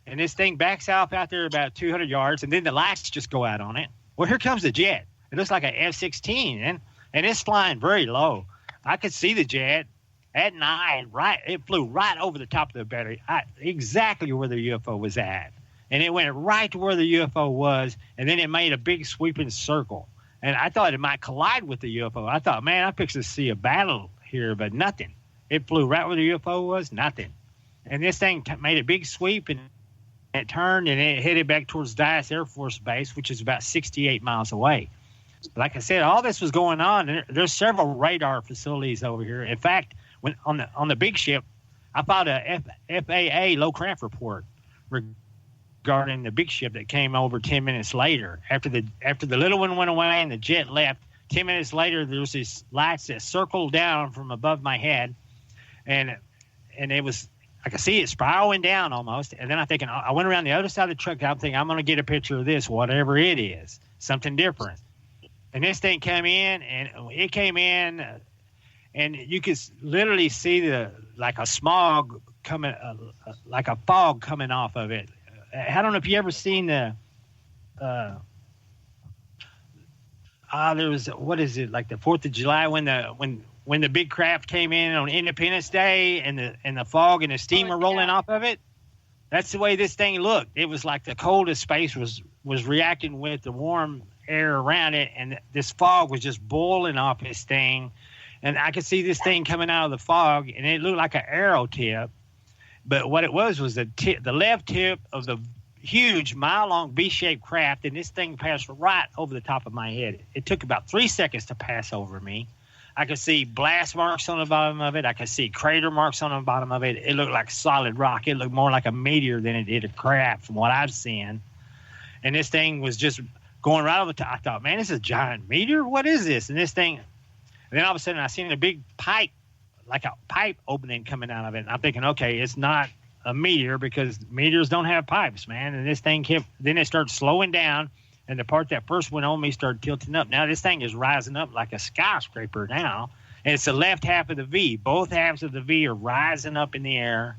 And this thing backs off out there about 200 yards, and then the lights just go out on it. Well, here comes the jet. It looks like an F-16, and it's flying very low. I could see the jet at night. It flew right over the top of the battery, exactly where the UFO was at. And it went right to where the UFO was, and then it made a big sweeping circle. And I thought it might collide with the UFO. I thought, man, I'm fixing to see a battle here, but nothing. It flew right where the UFO was, nothing. And this thing made a big sweep, and it turned, and it headed back towards Dyess Air Force Base, which is about 68 miles away. Like I said, all this was going on, and there's several radar facilities over here. In fact, when on the big ship, I filed a FAA low craft report regarding the big ship that came over 10 minutes later. After the little one went away and the jet left, 10 minutes later, there was these lights that circled down from above my head, and it was, I could see it spiraling down almost. And then I went around the other side of the truck. I'm thinking, I'm going to get a picture of this, whatever it is, something different. And this thing came in, and it came in, and you could literally see like a smog coming, like a fog coming off of it. I don't know if you ever seen there was, what is it, like the 4th of July when the big craft came in on Independence Day and the fog and the steam were rolling off of it. That's the way this thing looked. It was like the coldest space was reacting with the warm air around it, and this fog was just boiling off this thing. And I could see this thing coming out of the fog, and it looked like an arrow tip. But what it was the left tip of the huge mile-long V-shaped craft, and this thing passed right over the top of my head. It took about 3 seconds to pass over me. I could see blast marks on the bottom of it. I could see crater marks on the bottom of it. It looked like solid rock. It looked more like a meteor than it did a craft from what I've seen. And this thing was just going right over the top. I thought, man, this is a giant meteor? What is this? And then all of a sudden I seen a big pipe, like a pipe opening coming out of it. And I'm thinking, okay, it's not a meteor because meteors don't have pipes, man. And this thing then it started slowing down, and the part that first went on me started tilting up. Now this thing is rising up like a skyscraper now, and it's the left half of the V. Both halves of the V are rising up in the air,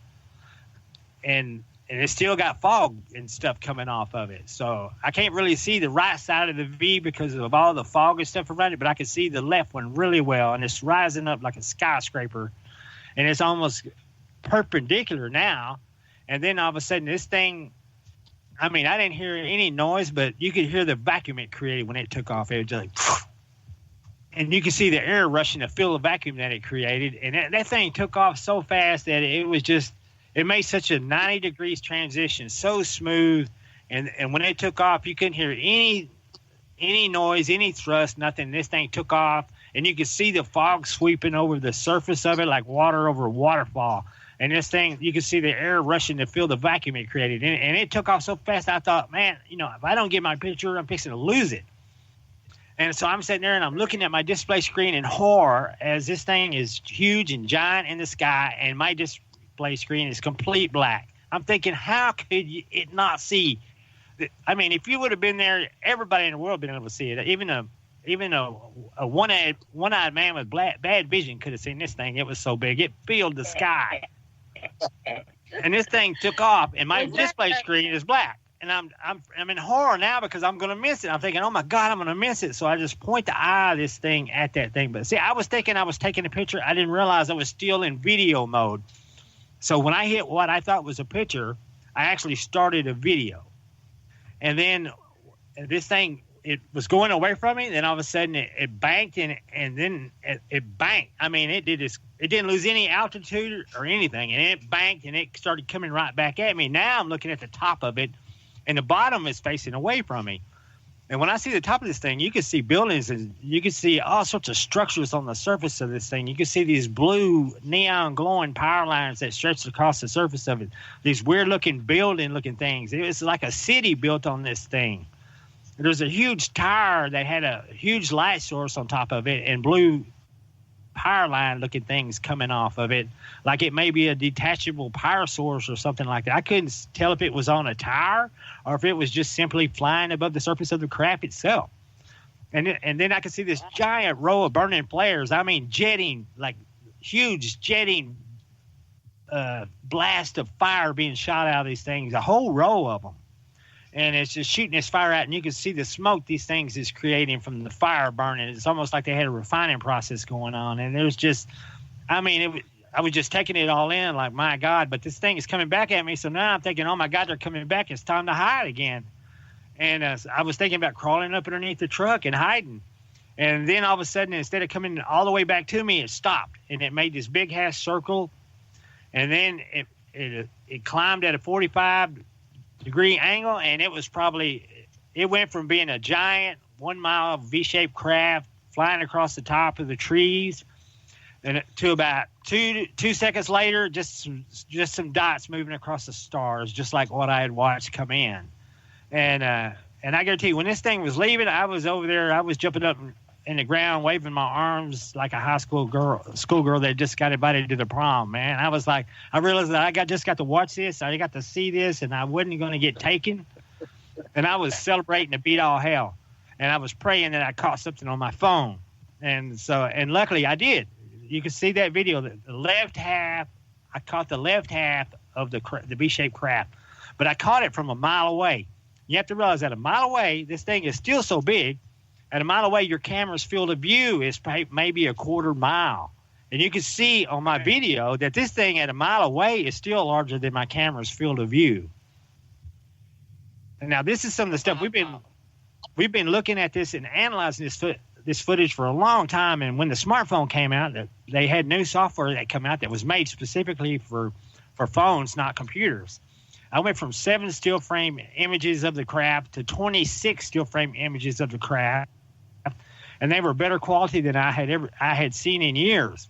and it's still got fog and stuff coming off of it. So I can't really see the right side of the V because of all the fog and stuff around it, but I can see the left one really well, and it's rising up like a skyscraper, and it's almost perpendicular now. And then all of a sudden this thing, I mean, I didn't hear any noise, but you could hear the vacuum it created when it took off. It was just like, and you could see the air rushing to fill the vacuum that it created. And that thing took off so fast that it was just, it made such a 90 degrees transition, so smooth. And when it took off, you couldn't hear any noise, any thrust, nothing. This thing took off, and you could see the fog sweeping over the surface of it like water over a waterfall. And this thing, you could see the air rushing to fill the vacuum it created. And it took off so fast, I thought, man, if I don't get my picture, I'm fixing to lose it. And so I'm sitting there, and I'm looking at my display screen in horror as this thing is huge and giant in the sky, and my display screen is complete black. I'm thinking, how could it not see? I mean, if you would have been there, everybody in the world would have been able to see it. Even a one-eyed man with bad vision could have seen this thing. It was so big. It filled the sky. And this thing took off, and my display screen is black. And I'm in horror now because I'm going to miss it. I'm thinking, oh, my God, I'm going to miss it. So I just point the eye of this thing at that thing. But, see, I was thinking I was taking a picture. I didn't realize I was still in video mode. So when I hit what I thought was a picture, I actually started a video. And then this thing, it was going away from me. Then all of a sudden it banked, and then it banked. I mean, it did this. It didn't lose any altitude or anything. And it banked, and it started coming right back at me. Now I'm looking at the top of it, and the bottom is facing away from me. And when I see the top of this thing, you can see buildings and you can see all sorts of structures on the surface of this thing. You can see these blue neon glowing power lines that stretch across the surface of it. These weird looking building looking things. It was like a city built on this thing. There's a huge tower that had a huge light source on top of it and blue power line looking things coming off of it, like it may be a detachable power source or something like that. I couldn't tell if it was on a tower or if it was just simply flying above the surface of the craft itself. And then I could see this giant row of burning flares. I mean, jetting, like huge jetting blast of fire being shot out of these things, a whole row of them. And it's just shooting this fire out, and you can see the smoke these things is creating from the fire burning. It's almost like they had a refining process going on. And there's just, I mean, I was just taking it all in, like, my God. But this thing is coming back at me, so now I'm thinking, oh, my God, they're coming back. It's time to hide again. And I was thinking about crawling up underneath the truck and hiding. And then all of a sudden, instead of coming all the way back to me, it stopped. And it made this big-ass circle. And then it climbed at a 45-degree angle, and it went from being a giant 1 mile V-shaped craft flying across the top of the trees and to about two seconds later, just some dots moving across the stars, just like what I had watched come in. And I guarantee you, when this thing was leaving, I was over there, I was jumping up in the ground, waving my arms like a high school schoolgirl that just got invited to the prom, man. I was like, I realized that I just got to watch this, I got to see this, and I wasn't going to get taken. And I was celebrating to beat all hell. And I was praying that I caught something on my phone. And luckily I did. You can see that video, the left half, I caught the left half of the V-shaped craft. But I caught it from a mile away. You have to realize that a mile away, this thing is still so big. At a mile away, your camera's field of view is maybe a quarter mile. And you can see on my video that this thing at a mile away is still larger than my camera's field of view. And now this is some of the stuff we've been looking at this and analyzing this footage for a long time. And when the smartphone came out, they had new software that came out that was made specifically for phones, not computers. I went from 7 still frame images of the craft to 26 still frame images of the craft. And they were better quality than I had seen in years.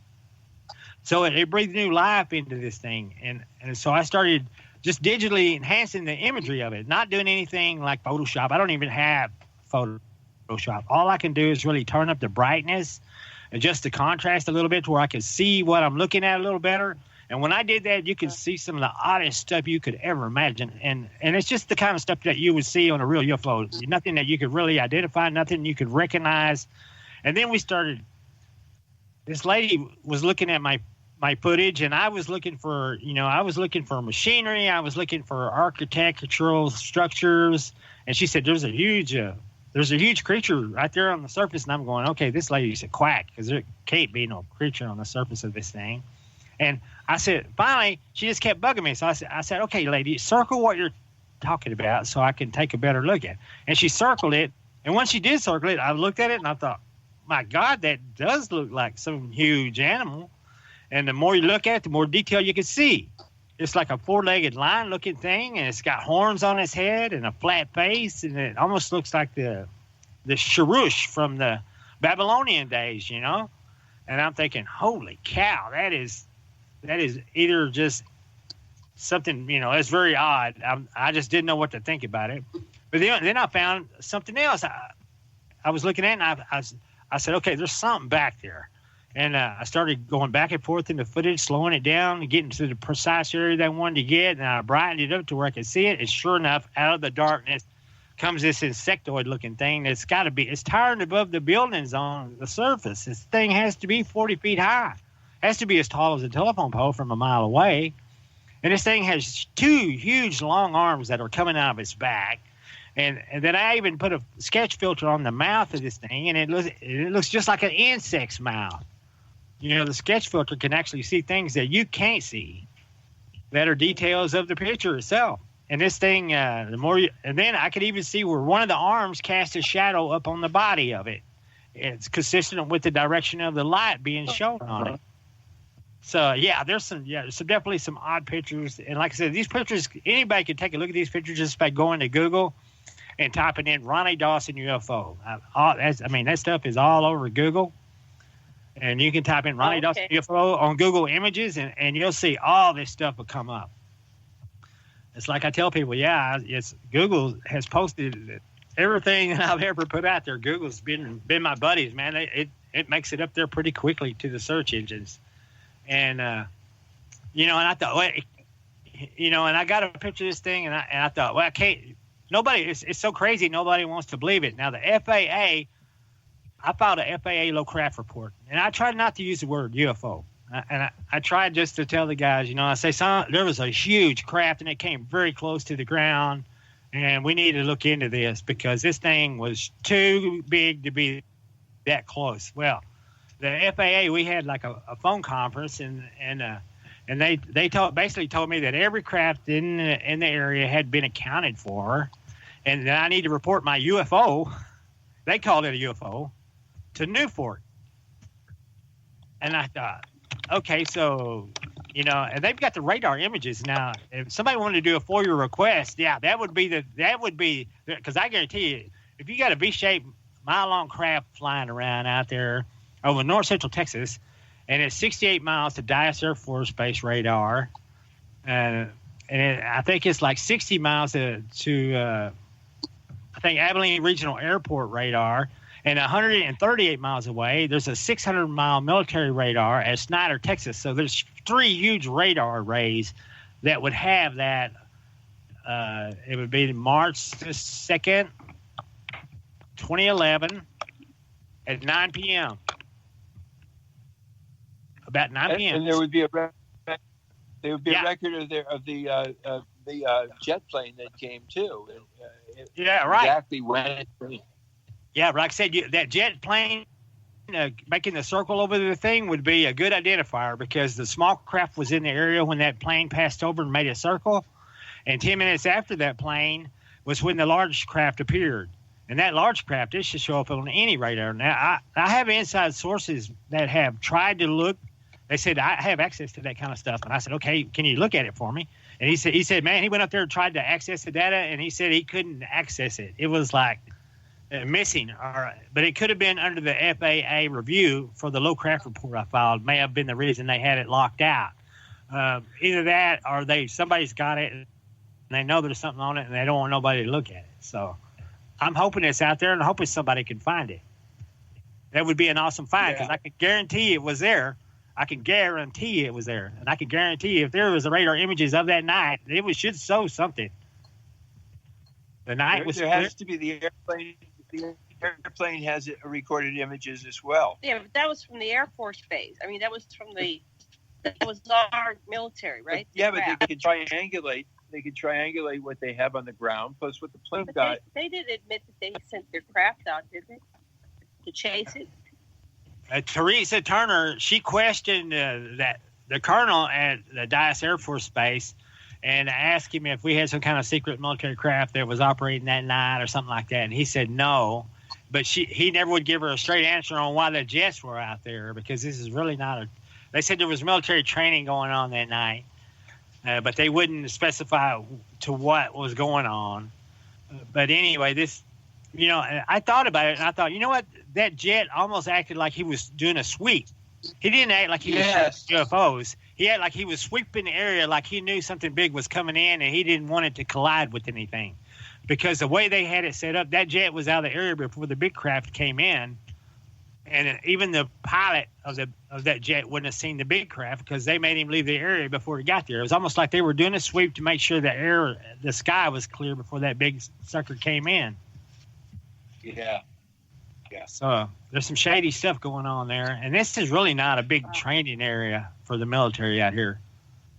So it breathed new life into this thing. And so I started just digitally enhancing the imagery of it, not doing anything like Photoshop. I don't even have Photoshop. All I can do is really turn up the brightness, adjust the contrast a little bit to where I can see what I'm looking at a little better. And when I did that, you could see some of the oddest stuff you could ever imagine. And it's just the kind of stuff that you would see on a real UFO. Nothing that you could really identify, nothing you could recognize. And then we started, this lady was looking at my footage, and I was looking for machinery. I was looking for architectural structures. And she said, there's a huge creature right there on the surface. And I'm going, okay, this lady's a quack, because there can't be no creature on the surface of this thing. And I said, finally, she just kept bugging me. So I said, okay, lady, circle what you're talking about so I can take a better look at it. And she circled it. And once she did circle it, I looked at it and I thought, my God, that does look like some huge animal. And the more you look at it, the more detail you can see. It's like a 4-legged lion-looking thing, and it's got horns on its head and a flat face, and it almost looks like the Sharush from the Babylonian days, you know? And I'm thinking, holy cow, that is either just something, it's very odd. I just didn't know what to think about it. But then I found something else. I was looking at it, and I said, okay, there's something back there. And I started going back and forth in the footage, slowing it down, and getting to the precise area that I wanted to get. And I brightened it up to where I could see it. And sure enough, out of the darkness comes this insectoid-looking thing that's got to be, it's towering above the buildings on the surface. This thing has to be 40 feet high. Has to be as tall as a telephone pole from a mile away. And this thing has 2 huge long arms that are coming out of its back. And then I even put a sketch filter on the mouth of this thing, and it looks just like an insect's mouth. The sketch filter can actually see things that you can't see that are details of the picture itself. And this thing, and then I could even see where one of the arms casts a shadow up on the body of it. It's consistent with the direction of the light being shown on it. So there's definitely some odd pictures. And like I said, these pictures, anybody can take a look at these pictures just by going to Google and typing in Ronny Dawson UFO. That stuff is all over Google. And you can type in Ronny Dawson UFO on Google Images, and you'll see all this stuff will come up. It's like I tell people, Google has posted everything that I've ever put out there. Google's been my buddies, man. It makes it up there pretty quickly to the search engines. And, and I thought, and I got a picture of this thing, and I thought, well, I can't, nobody, it's so crazy, nobody wants to believe it. Now, the FAA, I filed a FAA low craft report, and I tried not to use the word UFO. I tried just to tell the guys, I say, there was a huge craft, and it came very close to the ground, and we need to look into this because this thing was too big to be that close. Well, the FAA, we had like a phone conference, and they basically told me that every craft in the area had been accounted for, and that I need to report my UFO. They called it a UFO to Newport, and I thought, okay, so and they've got the radar images now. If somebody wanted to do a FOIA request, that would be because I guarantee you, if you got a V-shaped mile-long craft flying around out there over north central Texas, and it's 68 miles to Dyess Air Force Base radar, and I think it's like 60 miles to I think Abilene Regional Airport radar, and 138 miles away, there's a 600-mile military radar at Snyder, Texas. So there's 3 huge radar arrays that would have that. It would be March 2nd, 2011, at 9 p.m. About 9 p.m. And there would be a record of the jet plane that came too. Right. Exactly when it came. Yeah, like I said, that jet plane making the circle over the thing would be a good identifier because the small craft was in the area when that plane passed over and made a circle. And 10 minutes after that plane was when the large craft appeared. And that large craft, it should show up on any radar. Now, I have inside sources that have tried to look. They said, I have access to that kind of stuff. And I said, okay, can you look at it for me? And he said, man, he went up there and tried to access the data, and he said he couldn't access it. It was like missing, but it could have been under the FAA review for the low craft report I filed. May have been the reason they had it locked out. Either that, or somebody's got it and they know there's something on it and they don't want nobody to look at it. So I'm hoping it's out there, and I'm hoping somebody can find it. That would be an awesome find because I can guarantee it was there. I can guarantee it was there, and I can guarantee if there was the radar images of that night, it should show something. The night was. There has to be the airplane. The airplane has recorded images as well. Yeah, but that was from the Air Force Base. I mean, that was our military, right? But they could triangulate. They could triangulate what they have on the ground plus what the plane got. They did admit that they sent their craft out, didn't they, to chase it? Teresa Turner, she questioned that the colonel at the Dyess Air Force Base and asked him if we had some kind of secret military craft that was operating that night or something like that. And he said no, but he never would give her a straight answer on why the jets were out there because this is really not they said there was military training going on that night, but they wouldn't specify to what was going on. But anyway, I thought about it and I thought, you know what? That jet almost acted like he was doing a sweep. He didn't act like he was UFOs. He acted like he was sweeping the area like he knew something big was coming in and he didn't want it to collide with anything. Because the way they had it set up, that jet was out of the area before the big craft came in. And even the pilot of that jet wouldn't have seen the big craft because they made him leave the area before he got there. It was almost like they were doing a sweep to make sure the sky was clear before that big sucker came in. Yeah. So there's some shady stuff going on there, and this is really not a big training area for the military out here.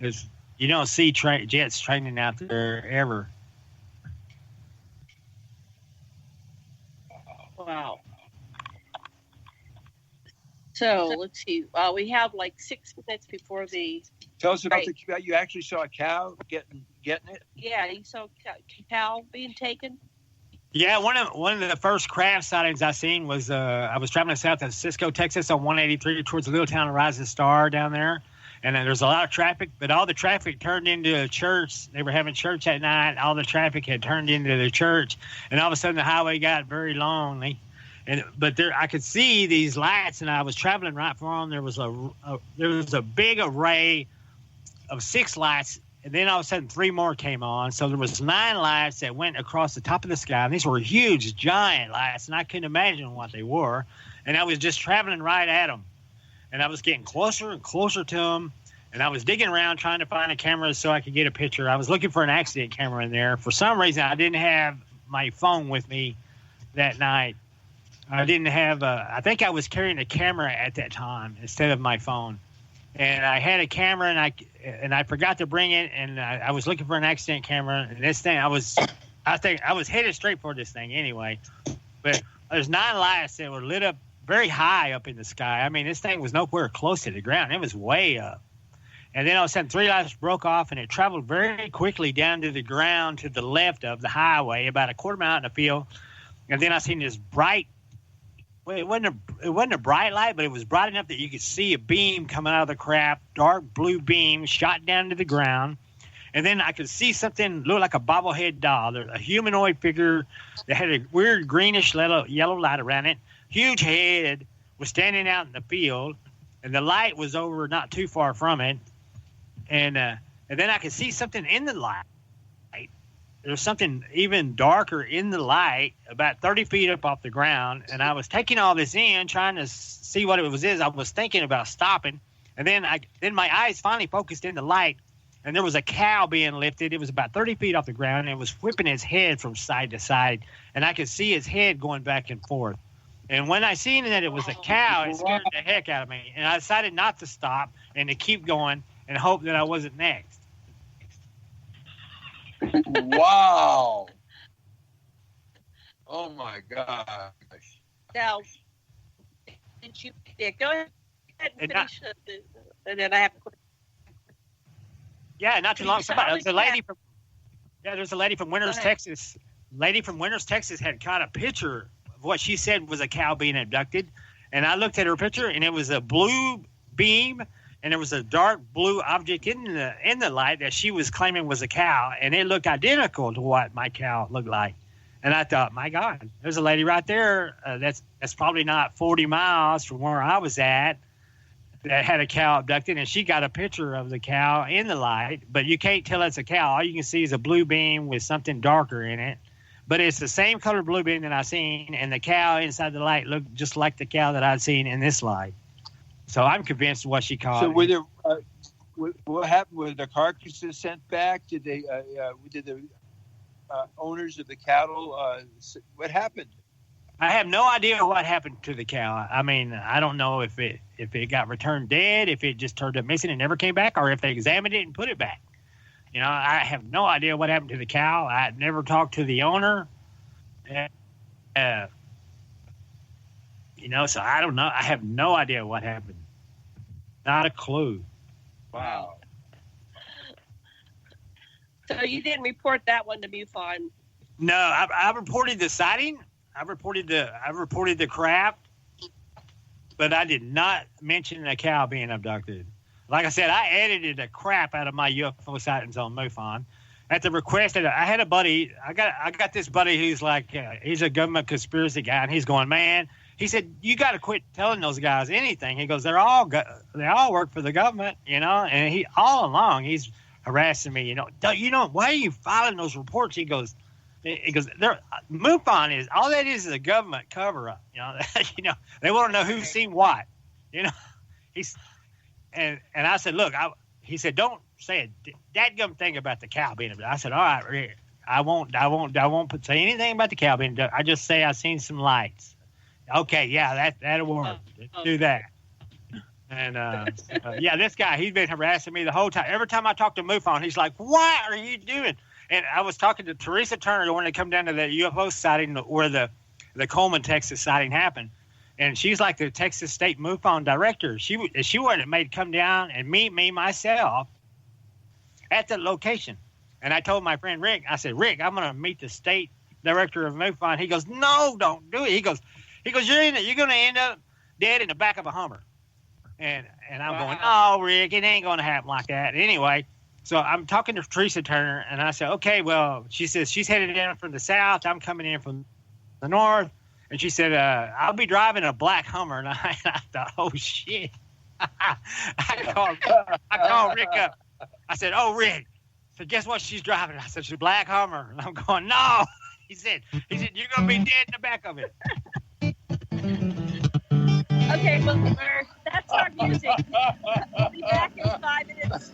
You don't see jets training out there ever. Wow. So let's see. We have like 6 minutes before the. Tell us about you actually saw a cow getting it. Yeah, you saw a cow being taken. Yeah, one of the first craft sightings I seen was I was traveling south of Cisco, Texas on 183 towards the little town of Rising Star down there, And then there's a lot of traffic, but all the traffic turned into a church. They were having church at night. All the traffic had turned into the church, and all of a sudden the highway got very lonely. But there, I could see these lights, and I was traveling right for them. There was a big array of 6 lights, and then all of a sudden 3 more came on. So there was 9 lights that went across the top of the sky, and these were huge, giant lights, and I couldn't imagine what they were. And I was just traveling right at them, and I was getting closer and closer to them, and I was digging around trying to find a camera so I could get a picture. I was looking for an accident camera in there. For some reason, I didn't have my phone with me that night. I didn't have I think I was carrying a camera at that time instead of my phone. And I had a camera, and I forgot to bring it, and I was looking for an accident camera. And this thing, I think I was headed straight for this thing anyway. But there's 9 lights that were lit up very high up in the sky. I mean, this thing was nowhere close to the ground. It was way up. And then all of a sudden 3 lights broke off, and it traveled very quickly down to the ground to the left of the highway, about a quarter mile in the field. And then I seen this bright. Well, it wasn't a bright light, but it was bright enough that you could see a beam coming out of the craft, dark blue beam shot down to the ground. And then I could see something look like a bobblehead doll, a humanoid figure that had a weird greenish yellow light around it. Huge head, was standing out in the field, and the light was over not too far from it. And then I could see something in the light. There was something even darker in the light, about 30 feet up off the ground. And I was taking all this in, trying to see what it was. I was thinking about stopping. And then my eyes finally focused in the light, and there was a cow being lifted. It was about 30 feet off the ground, and it was whipping its head from side to side. And I could see its head going back and forth. And when I seen that it was a cow, it scared the heck out of me. And I decided not to stop and to keep going and hope that I wasn't next. Wow. Oh my gosh. Now, did you go ahead and finish and then I have to. Yeah, not too long. There's a lady from Winters, Texas. Lady from Winters, Texas had caught a picture of what she said was a cow being abducted. And I looked at her picture, and it was a blue beam, and there was a dark blue object in the light that she was claiming was a cow, and it looked identical to what my cow looked like. And I thought, my God, there's a lady right there that's probably not 40 miles from where I was at that had a cow abducted, and she got a picture of the cow in the light, but you can't tell it's a cow. All you can see is a blue beam with something darker in it. But it's the same color blue beam that I seen, and the cow inside the light looked just like the cow that I'd seen in this light. So I'm convinced what she caught. So were there, what happened? Were the carcasses sent back? Did the owners of the cattle, what happened? I have no idea what happened to the cow. I mean, I don't know if it got returned dead, if it just turned up missing and never came back, or if they examined it and put it back. You know, I have no idea what happened to the cow. I never talked to the owner. You know, so I don't know. I have no idea what happened. Not a clue. Wow. So you didn't report that one to MUFON? No, I reported the sighting. I reported the craft, but I did not mention a cow being abducted. Like I said, I edited the crap out of my UFO sightings on MUFON. At the request of, I had a buddy. I got this buddy who's like, he's a government conspiracy guy, and he's going, man. He said, you got to quit telling those guys anything. He goes, they all work for the government, you know. And he all along he's harassing me, you know. Why are you filing those reports? He goes, MUFON is all that is a government cover up, you know. You know, they want to know who's seen what, you know. And I said, look, he said, don't say a dadgum thing about the cow being abducted. I said, all right, Rick, I won't say anything about the cow being abducted. I just say I seen some lights. Okay, yeah, that'll work. Do that. And yeah, this guy, he's been harassing me the whole time. Every time I talk to MUFON, he's like, what are you doing? And I was talking to Teresa Turner when they come down to the UFO sighting where the Coleman, Texas sighting happened. And she's like the Texas State MUFON director. She wanted me to come down and meet me myself at the location. And I told my friend Rick, I said, Rick, I'm going to meet the state director of MUFON. He goes, no, don't do it. He goes, you're going to end up dead in the back of a Hummer. And I'm going, oh, Rick, it ain't going to happen like that. Anyway, so I'm talking to Teresa Turner, and I said, okay, well, she says she's headed in from the south. I'm coming in from the north. And she said, I'll be driving a black Hummer. And I thought, oh, shit. I called Rick up. I said, oh, Rick. So guess what she's driving? I said, she's a black Hummer. And I'm going, no. He said, you're going to be dead in the back of it. Okay, well, that's our music. We'll be back in 5 minutes.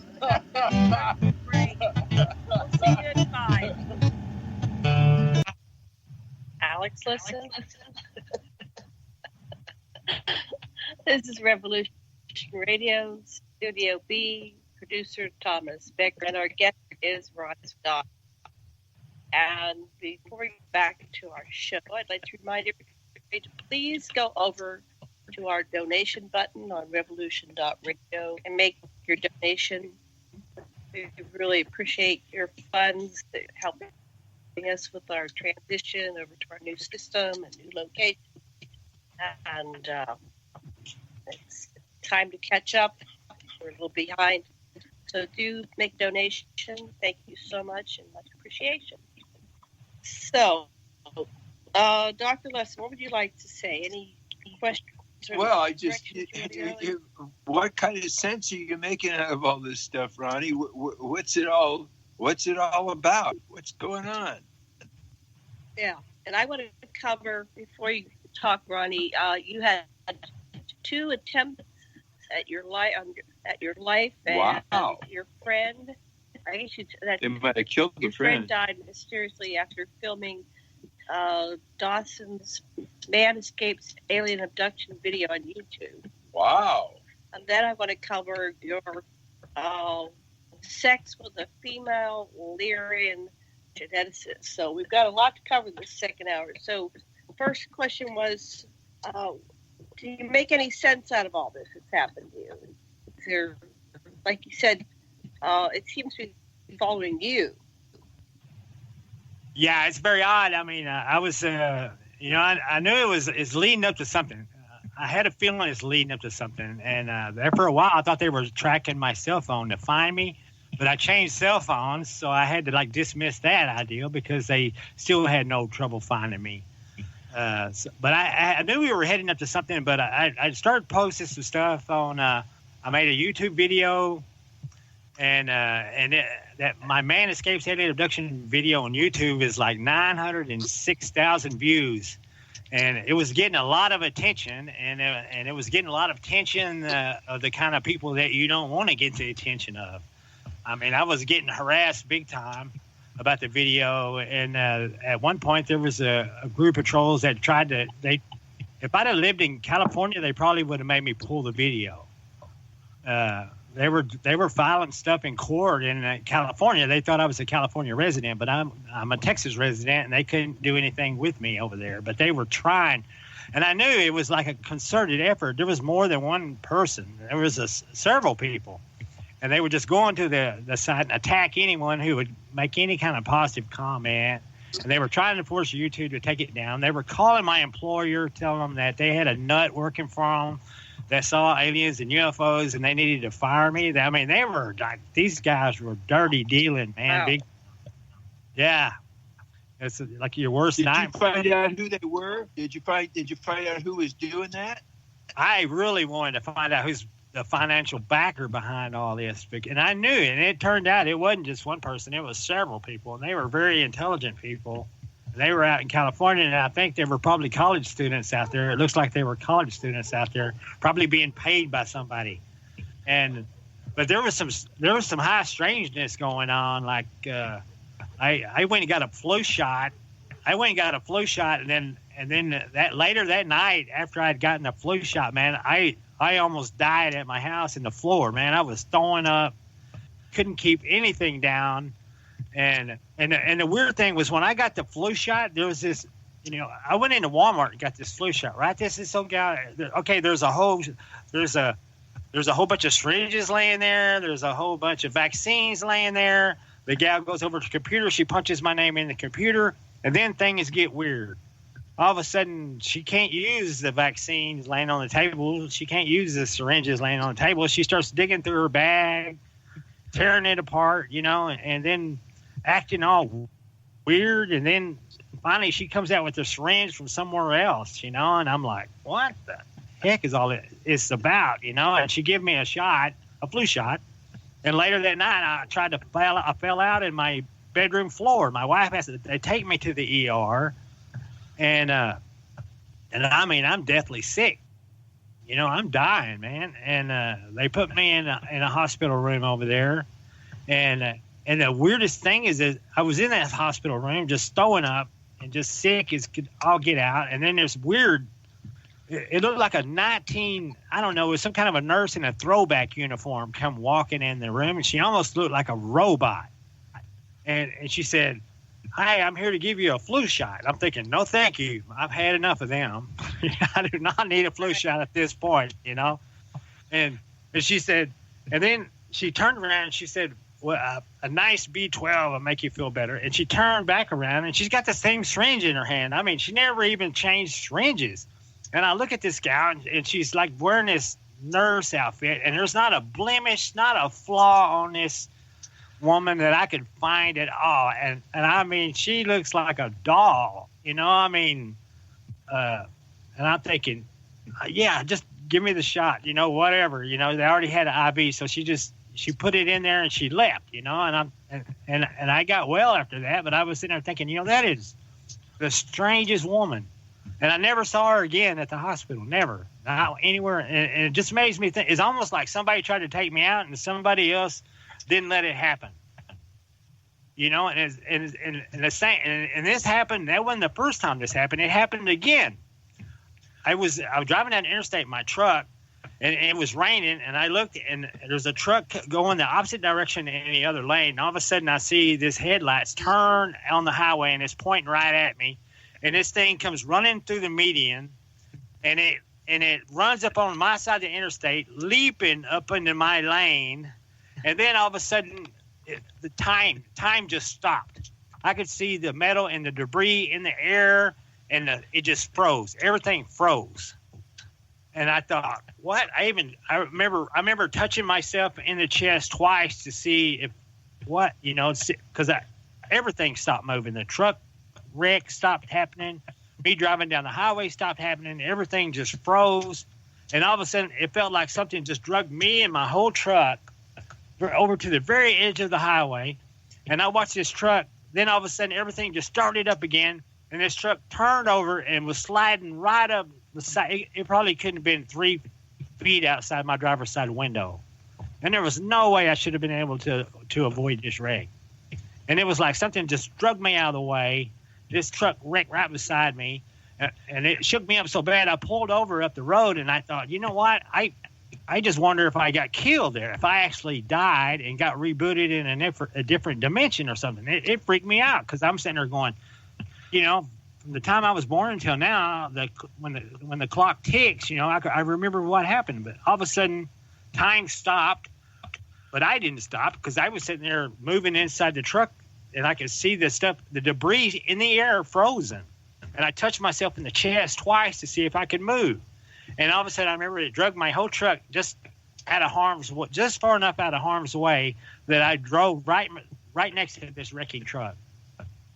Break. We'll see you in 5. Alex, listen. This is Revolution Radio, Studio B, producer Thomas Becker, and our guest is Ronny Dawson. And before we get back to our show, I'd like to remind everybody to please go over to our donation button on revolution.radio and make your donation. We really appreciate your funds that help us with our transition over to our new system and new location. And it's time to catch up. We're a little behind. So do make donation. Thank you so much and much appreciation. So, Dr. Lessin, what would you like to say? Any questions? Well, what kind of sense are you making out of all this stuff, Ronny? What's it all about? What's going on? Yeah, and I want to cover, before you talk, Ronny, you had 2 attempts at your life, and wow. Your friend. I guess they might have killed the friend. Died mysteriously after filming Dawson's Man Escapes Alien Abduction video on YouTube. Wow. And then I want to cover your sex with a female Lyrian geneticist. So we've got a lot to cover this second hour. So first question was, do you make any sense out of all this that's happened to you? Is there, like you said, it seems to be following you. Yeah, it's very odd. I mean, I was, I knew it's leading up to something. I had a feeling it's leading up to something. And there for a while, I thought they were tracking my cell phone to find me. But I changed cell phones, so I had to, dismiss that idea because they still had no trouble finding me. But I knew we were heading up to something, but I started posting some stuff on I made a YouTube video, and that my Man Escapes Alien Abduction video on YouTube is 906,000 views, and it was getting a lot of attention, and it was getting a lot of attention of the kind of people that you don't want to get the attention of. I mean, I was getting harassed big time about the video, and at one point there was a group of trolls that tried to. If I'd have lived in California, they probably would have made me pull the video. They were filing stuff in court in California. They thought I was a California resident, but I'm a Texas resident, and they couldn't do anything with me over there. But they were trying, and I knew it was like a concerted effort. There was more than one person. There was several people. And they would just go onto the site and attack anyone who would make any kind of positive comment. And they were trying to force YouTube to take it down. They were calling my employer, telling them that they had a nut working for them that saw aliens and UFOs, and they needed to fire me. I mean, they were these guys were dirty dealing, man. Wow. Big, yeah. It's like your worst nightmare. Did you find out who they were? Did you find out who was doing that? I really wanted to find out who's the financial backer behind all this, and I knew it. And it turned out it wasn't just one person; it was several people, and they were very intelligent people. And they were out in California, and I think they were probably college students out there. It looks like they were college students out there, probably being paid by somebody. But there was some high strangeness going on. Like I went and got a flu shot. And then that later that night, after I'd gotten a flu shot, man, I almost died at my house in the floor, man. I was throwing up, couldn't keep anything down. And the weird thing was when I got the flu shot, there was this, I went into Walmart and got this flu shot, right? This is some guy. Okay, there's a whole bunch of syringes laying there. There's a whole bunch of vaccines laying there. The gal goes over to the computer. She punches my name in the computer, and then things get weird. all of a sudden she can't use the vaccines laying on the table. She can't use the syringes laying on the table. She starts digging through her bag, tearing it apart, and then acting all weird. And then finally she comes out with the syringe from somewhere else, and I'm like, what the heck is all it's about, And she gave me a flu shot. And later that night, I fell out in my bedroom floor. My wife they take me to the ER. And I mean, I'm deathly sick. I'm dying, man. And they put me in a hospital room over there. And the weirdest thing is that I was in that hospital room just throwing up and just sick as could all get out. And then there's weird, it looked like it was some kind of a nurse in a throwback uniform come walking in the room. And she almost looked like a robot. And she said, "Hi, I'm here to give you a flu shot." I'm thinking, no, thank you. I've had enough of them. I do not need a flu shot at this point, And she said, and then she turned around and she said, well, a nice B12 will make you feel better. And she turned back around and she's got the same syringe in her hand. I mean, she never even changed syringes. And I look at this gal and she's like wearing this nurse outfit, and there's not a blemish, not a flaw on this woman that I could find at all. And I mean, she looks like a doll, and I'm thinking, yeah, just give me the shot, whatever, they already had an IV. So she put it in there and she left, and I got well after that. But I was sitting there thinking, that is the strangest woman. And I never saw her again at the hospital, never, not anywhere. And it just makes me think, it's almost like somebody tried to take me out and somebody else didn't let it happen, and the same. And this happened. That wasn't the first time this happened. It happened again. I was driving down the interstate in my truck, and it was raining. And I looked, and there's a truck going the opposite direction in the other lane. And all of a sudden, I see this headlights turn on the highway, and it's pointing right at me. And this thing comes running through the median, and it runs up on my side of the interstate, leaping up into my lane. And then all of a sudden, the time just stopped. I could see the metal and the debris in the air, and it just froze. Everything froze. And I thought, what? I remember touching myself in the chest twice to see because everything stopped moving. The truck wreck stopped happening. Me driving down the highway stopped happening. Everything just froze. And all of a sudden, it felt like something just dragged me and my whole truck over to the very edge of the highway. And I watched this truck. Then all of a sudden, everything just started up again. And this truck turned over and was sliding right up the side. It probably couldn't have been 3 feet outside my driver's side window. And there was no way I should have been able to avoid this wreck. And it was like something just dragged me out of the way. This truck wrecked right beside me, and it shook me up so bad I pulled over up the road, and I thought, you know what? I just wonder if I got killed there, if I actually died and got rebooted in a different dimension or something. It freaked me out because I'm sitting there going, from the time I was born until now, when the clock ticks, I remember what happened. But all of a sudden, time stopped, but I didn't stop because I was sitting there moving inside the truck. And I could see the debris in the air frozen. And I touched myself in the chest twice to see if I could move. And all of a sudden, I remember it dragged my whole truck just far enough out of harm's way that I drove right next to this wrecking truck.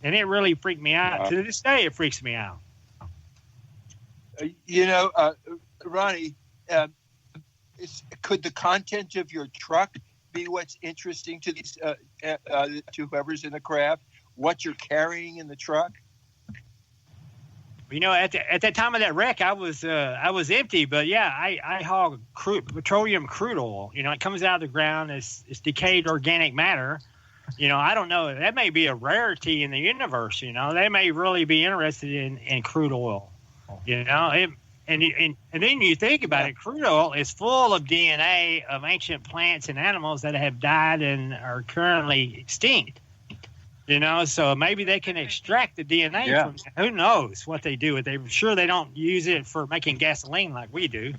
And it really freaked me out. To this day, it freaks me out. Ronny, could the content of your truck be what's interesting to these to whoever's in the craft? What you're carrying in the truck? At that time of that wreck, I was empty, but yeah, I haul petroleum crude oil. It comes out of the ground. It's decayed organic matter. I don't know. That may be a rarity in the universe. They may really be interested in crude oil. And then you think about it, crude oil is full of DNA of ancient plants and animals that have died and are currently extinct. So maybe they can extract the DNA from that. Who knows what they do with it? I'm sure they don't use it for making gasoline like we do.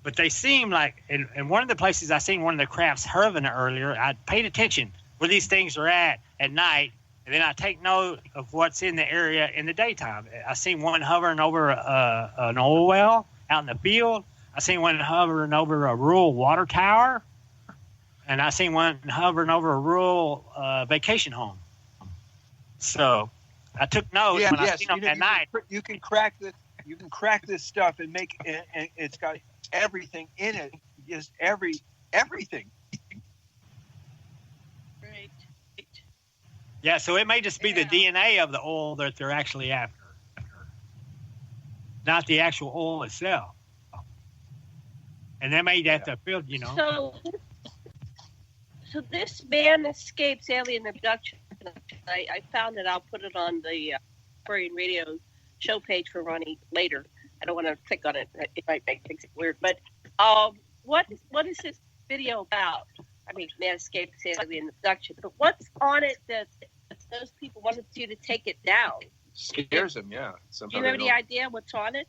But they seem like, in one of the places I seen one of the crafts hovering earlier, I paid attention where these things are at night. and then I take note of what's in the area in the daytime. I seen one hovering over an oil well out in the field. I seen one hovering over a rural water tower, and I seen one hovering over a rural vacation home. So I took notes when I seen them at night. You can crack this. You can crack this stuff and make it, and it's got everything in it. Just everything. Right. Yeah, so it may just be the DNA of the oil that they're actually after, not the actual oil itself. And they may have to build, So this man escapes alien abduction. I found it. I'll put it on the Aquarian Radio show page for Ronnie later. I don't want to click on it. It might make things weird. But what is this video about? I mean, man escapes alien abduction. But what's on it that those people wanted you to take it down? Scares them, yeah. Do you have any idea what's on it?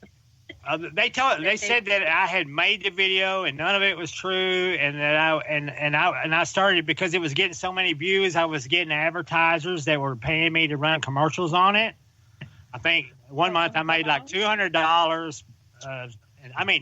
They said that I had made the video and none of it was true, and that I started because it was getting so many views. I was getting advertisers that were paying me to run commercials on it. I think one month I made like $200.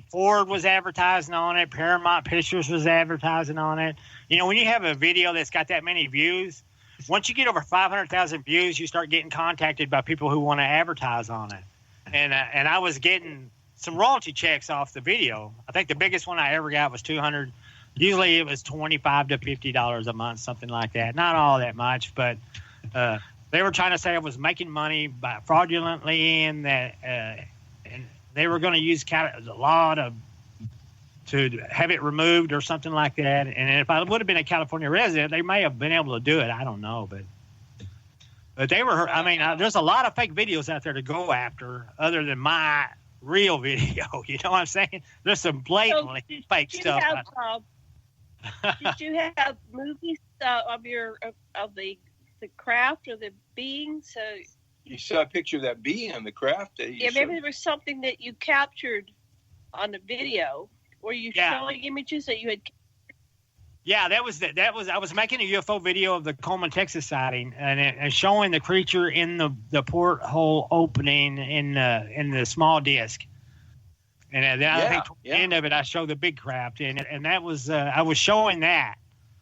Ford was advertising on it. Paramount Pictures was advertising on it. When you have a video that's got that many views, once you get over 500,000 views, you start getting contacted by people who want to advertise on it. And I was getting some royalty checks off the video. I think the biggest one I ever got was $200. Usually it was $25 to $50 a month, something like that. Not all that much, but they were trying to say I was making money by fraudulently, and that and they were going to use a law to have it removed or something like that. And if I would have been a California resident, they may have been able to do it. I don't know, but they were. There's a lot of fake videos out there to go after, other than my real video. You know what I'm saying? There's some blatantly fake stuff. Did you have movies of the craft or the being? So you saw a picture of that being on the craft. Maybe there was something that you captured on the video. Were you showing images that you had? Yeah, that was. I was making a UFO video of the Coleman, Texas sighting, and showing the creature in the porthole opening in the small disc. And then I think toward the end of it, I showed the big craft in it, and that was I was showing that.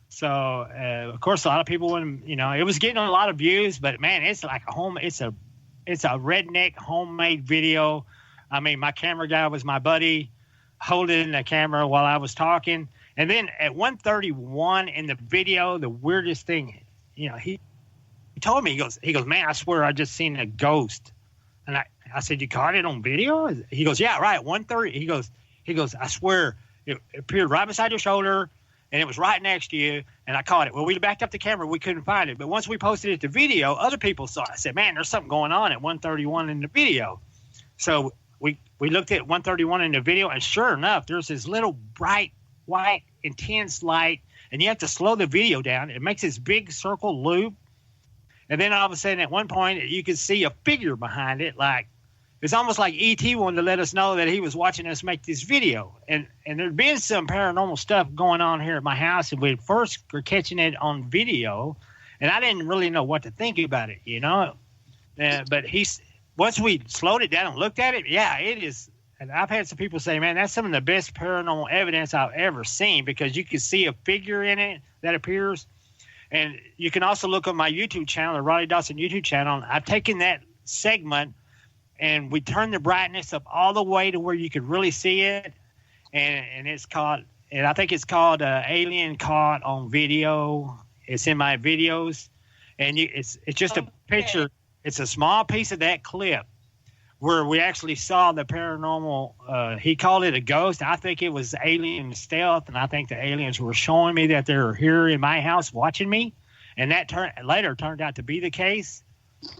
So of course, a lot of people wouldn't. It was getting a lot of views, but man, it's like it's a redneck homemade video. I mean, my camera guy was my buddy, holding the camera while I was talking. And then at 1:31 in the video, the weirdest thing, he told me, he goes, man, I swear I just seen a ghost. And I said, you caught it on video? He goes, yeah, right. 1:30. He goes, I swear it appeared right beside your shoulder, and it was right next to you, and I caught it. Well, we backed up the camera. We couldn't find it. But once we posted it to video, other people saw it. I said, man, there's something going on at 1:31 in the video. So we looked at 1:31 in the video, and sure enough, there's this little bright, white, intense light, and you have to slow the video down. It makes this big circle loop, and then all of a sudden, at one point, you could see a figure behind it. Like it's almost like E.T. wanted to let us know that he was watching us make this video. And there'd been some paranormal stuff going on here at my house, and we first were catching it on video, and I didn't really know what to think about it, but once we slowed it down and looked at it, yeah, it is. And I've had some people say, man, that's some of the best paranormal evidence I've ever seen, because you can see a figure in it that appears. And you can also look on my YouTube channel, the Ronny Dawson YouTube channel. I've taken that segment and we turned the brightness up all the way to where you could really see it. And it's called, and I think it's called Alien Caught on Video. It's in my videos. And it's just a picture. It's a small piece of that clip where we actually saw the paranormal. He called it a ghost. I think it was alien stealth, and I think the aliens were showing me that they're here in my house watching me, and that later turned out to be the case.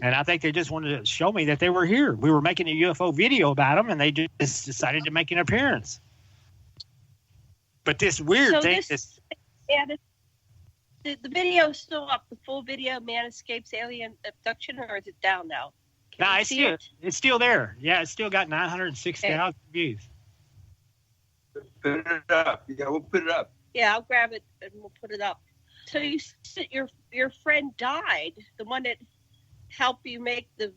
And I think they just wanted to show me that they were here. We were making a UFO video about them, and they just decided to make an appearance. But this weird thing is... The video is still up. The full video, Man Escapes Alien Abduction, or is it down now? No, it's still there. Yeah, it's still got 906,000 views. Put it up. Yeah, we'll put it up. Yeah, I'll grab it and we'll put it up. So you said your friend died, the one that help you make the?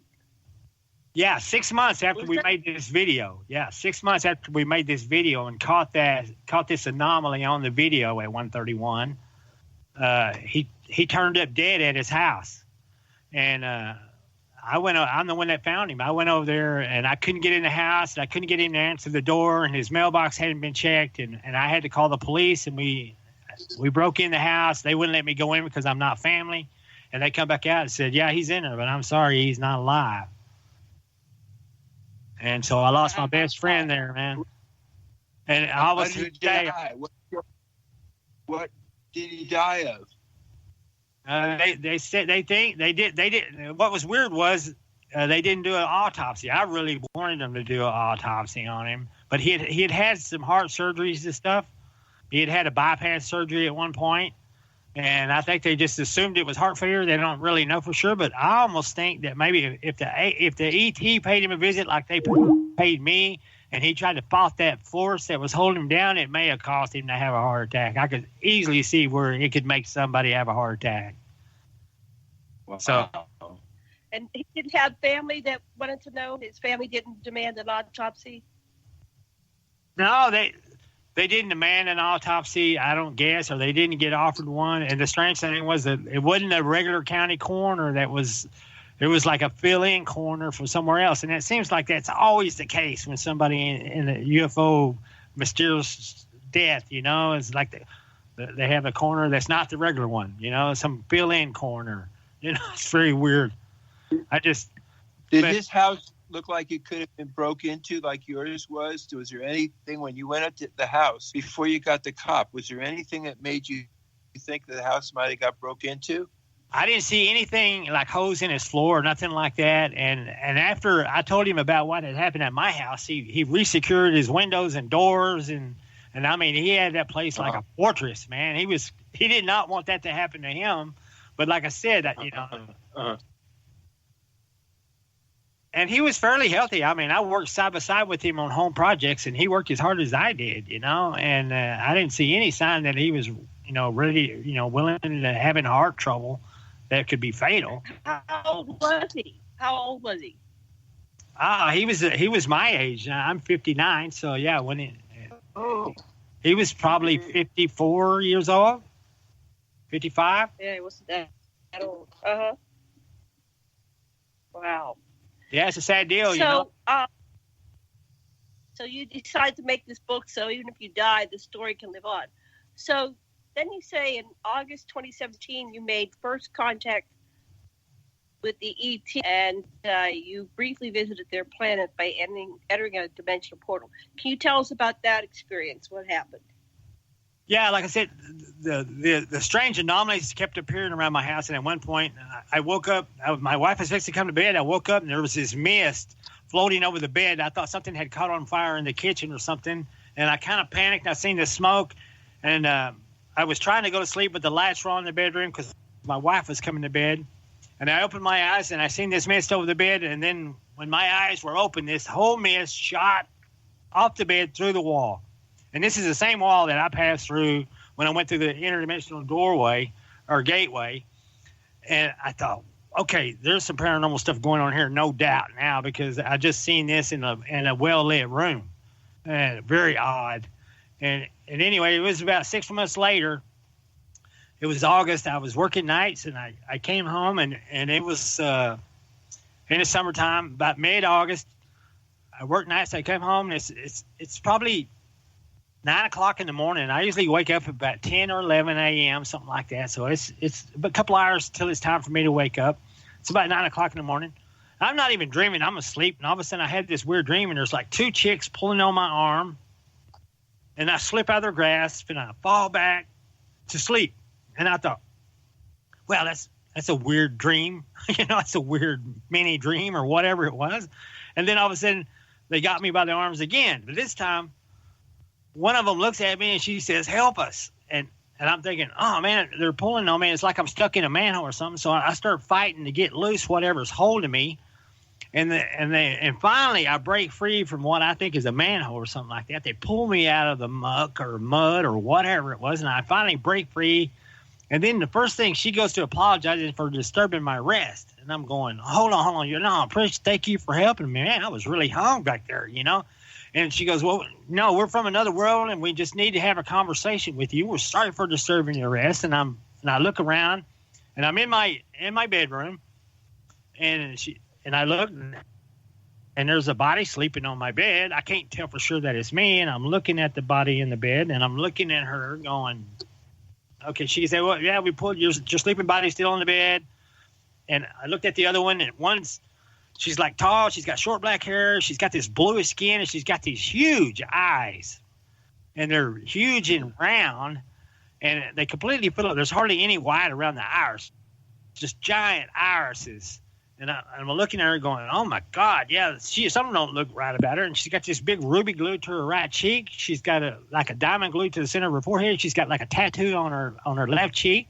Yeah, 6 months after we made this video. Yeah, 6 months after we made this video and caught this anomaly on the video at 131. He turned up dead at his house, and I'm the one that found him. I went over there and I couldn't get in the house. And I couldn't get in to answer the door, and his mailbox hadn't been checked, and I had to call the police. And we broke in the house. They wouldn't let me go in because I'm not family, and they come back out and said, "Yeah, he's in there, but I'm sorry, he's not alive." And so I lost my best friend there, man. And I was What did he die of? They said they did. What was weird was they didn't do an autopsy. I really wanted them to do an autopsy on him, but he had some heart surgeries and stuff. He had a bypass surgery at one point, and I think they just assumed it was heart failure. They don't really know for sure, but I almost think that maybe if the ET paid him a visit like they paid me, and he tried to fight that force that was holding him down, it may have caused him to have a heart attack. I could easily see where it could make somebody have a heart attack. Wow. So, And he didn't have family that wanted to know. His family didn't demand an autopsy. no, they didn't demand an autopsy, I don't guess, or they didn't get offered one. And the strange thing was that it wasn't a regular county coroner that was. It was like a fill-in coroner from somewhere else, and it seems like that's always the case when somebody in a UFO mysterious death, it's like they have a coroner that's not the regular one, some fill-in coroner. It's very weird. Did his house look like it could have been broke into like yours was? Was there anything when you went up to the house before you got the cop? Was there anything that made you think that the house might have got broke into? I didn't see anything like holes in his floor or nothing like that. And after I told him about what had happened at my house, he resecured his windows and doors. And I mean, he had that place like a fortress, man. He did not want that to happen to him. But like I said, and he was fairly healthy. I mean, I worked side by side with him on home projects, and he worked as hard as I did, and I didn't see any sign that he was, ready, willing to having heart trouble that could be fatal. How old was he? He was my age. I'm 59, so yeah, he was probably 54 years old, 55. Yeah, he wasn't that old. Wow. Yeah, it's a sad deal, So you decide to make this book, so even if you die, the story can live on. So then you say in August 2017, you made first contact with the ET, and you briefly visited their planet by entering a dimensional portal. Can you tell us about that experience? What happened? Yeah, like I said, the strange anomalies kept appearing around my house, and at one point, I woke up. My wife was fixing to come to bed. I woke up, and there was this mist floating over the bed. I thought something had caught on fire in the kitchen or something, and I kind of panicked. I seen the smoke, and I was trying to go to sleep, but the lights were on in the bedroom because my wife was coming to bed. And I opened my eyes, and I seen this mist over the bed, and then when my eyes were open, this whole mist shot off the bed through the wall. And this is the same wall that I passed through when I went through the interdimensional doorway or gateway. And I thought, okay, there's some paranormal stuff going on here, no doubt now, because I just seen this in a well-lit room. Very odd. And anyway, it was about 6 months later. It was August. I was working nights, and I came home, and it was in the summertime, about mid-August. I worked nights. I came home, and it's probably 9 o'clock in the morning. I usually wake up about 10 or 11 a.m., something like that. So it's a couple hours till it's time for me to wake up. It's about 9 o'clock in the morning. I'm not even dreaming. I'm asleep. And all of a sudden I had this weird dream, and there's like two chicks pulling on my arm. And I slip out of their grasp, and I fall back to sleep. And I thought, well, that's a weird dream. It's a weird mini dream or whatever it was. And then all of a sudden they got me by the arms again. But this time, one of them looks at me and she says, "Help us." And I'm thinking, oh, man, they're pulling on me. It's like I'm stuck in a manhole or something. So I start fighting to get loose whatever's holding me. And finally I break free from what I think is a manhole or something like that. They pull me out of the muck or mud or whatever it was. And I finally break free. And then the first thing, she goes to apologizing for disturbing my rest. And I'm going, hold on. Thank you for helping me. Man, I was really hung back there, And she goes, well, no, we're from another world, and we just need to have a conversation with you. We're sorry for disturbing your rest. And I look around, and I'm in my bedroom, and I look, and there's a body sleeping on my bed. I can't tell for sure that it's me, and I'm looking at the body in the bed, and I'm looking at her going, okay. She said, well, yeah, we pulled your sleeping body still on the bed. And I looked at the other one, and she's like tall. She's got short black hair. She's got this bluish skin, and she's got these huge eyes, and they're huge and round, and they completely fill up. There's hardly any white around the iris, just giant irises. And I'm looking at her going, oh, my God, yeah, something don't look right about her. And she's got this big ruby glue to her right cheek. She's got a diamond glue to the center of her forehead. She's got like a tattoo on her left cheek.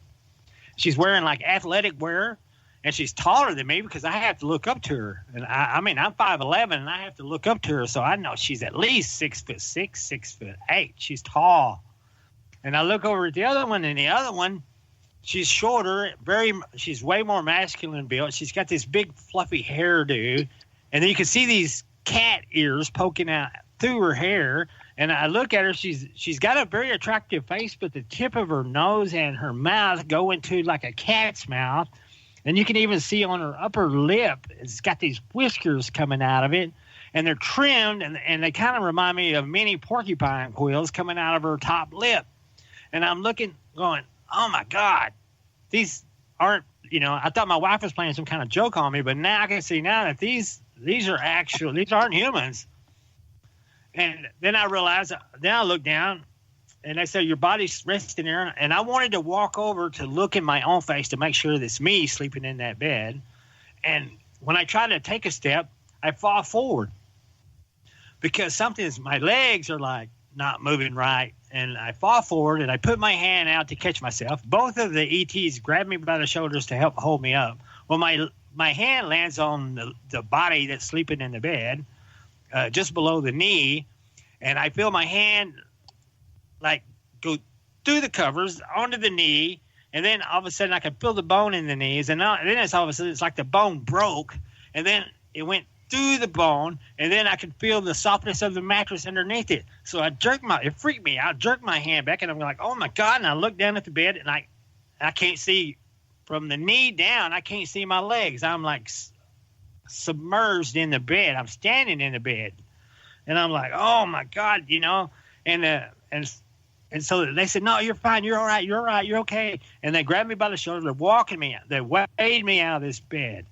She's wearing like athletic wear. And she's taller than me because I have to look up to her. And I'm 5'11", and I have to look up to her. So I know she's at least 6'6", 6'8". She's tall. And I look over at the other one, and the other one, she's shorter, she's way more masculine built. She's got this big fluffy hairdo, and then you can see these cat ears poking out through her hair. And I look at her, she's got a very attractive face, but the tip of her nose and her mouth go into like a cat's mouth. And you can even see on her upper lip, it's got these whiskers coming out of it, and they're trimmed, and they kind of remind me of mini porcupine quills coming out of her top lip. And I'm looking, going, oh, my God, these aren't, I thought my wife was playing some kind of joke on me, but now I can see now that these aren't humans. And then I realized, then I look down, and they said, your body's resting there. And I wanted to walk over to look in my own face to make sure that's me sleeping in that bed. And when I try to take a step, I fall forward because my legs are like not moving right. And I fall forward, and I put my hand out to catch myself. Both of the ETs grabbed me by the shoulders to help hold me up. Well, my hand lands on the body that's sleeping in the bed, just below the knee. And I feel my hand like go through the covers onto the knee, and then all of a sudden I can feel the bone in the knees, and then it's all of a sudden it's like the bone broke, and then it went through the bone, and then I could feel the softness of the mattress underneath it. So it freaked me out, jerked my hand back, and I'm like, oh my God. And I look down at the bed, and I can't see from the knee down. I can't see my legs. I'm like submerged in the bed. I'm standing in the bed, and I'm like, oh my God, And so they said, no, you're fine. You're all right. You're all right. You're okay. And they grabbed me by the shoulder. They're walking me out. They weighed me out of this bed.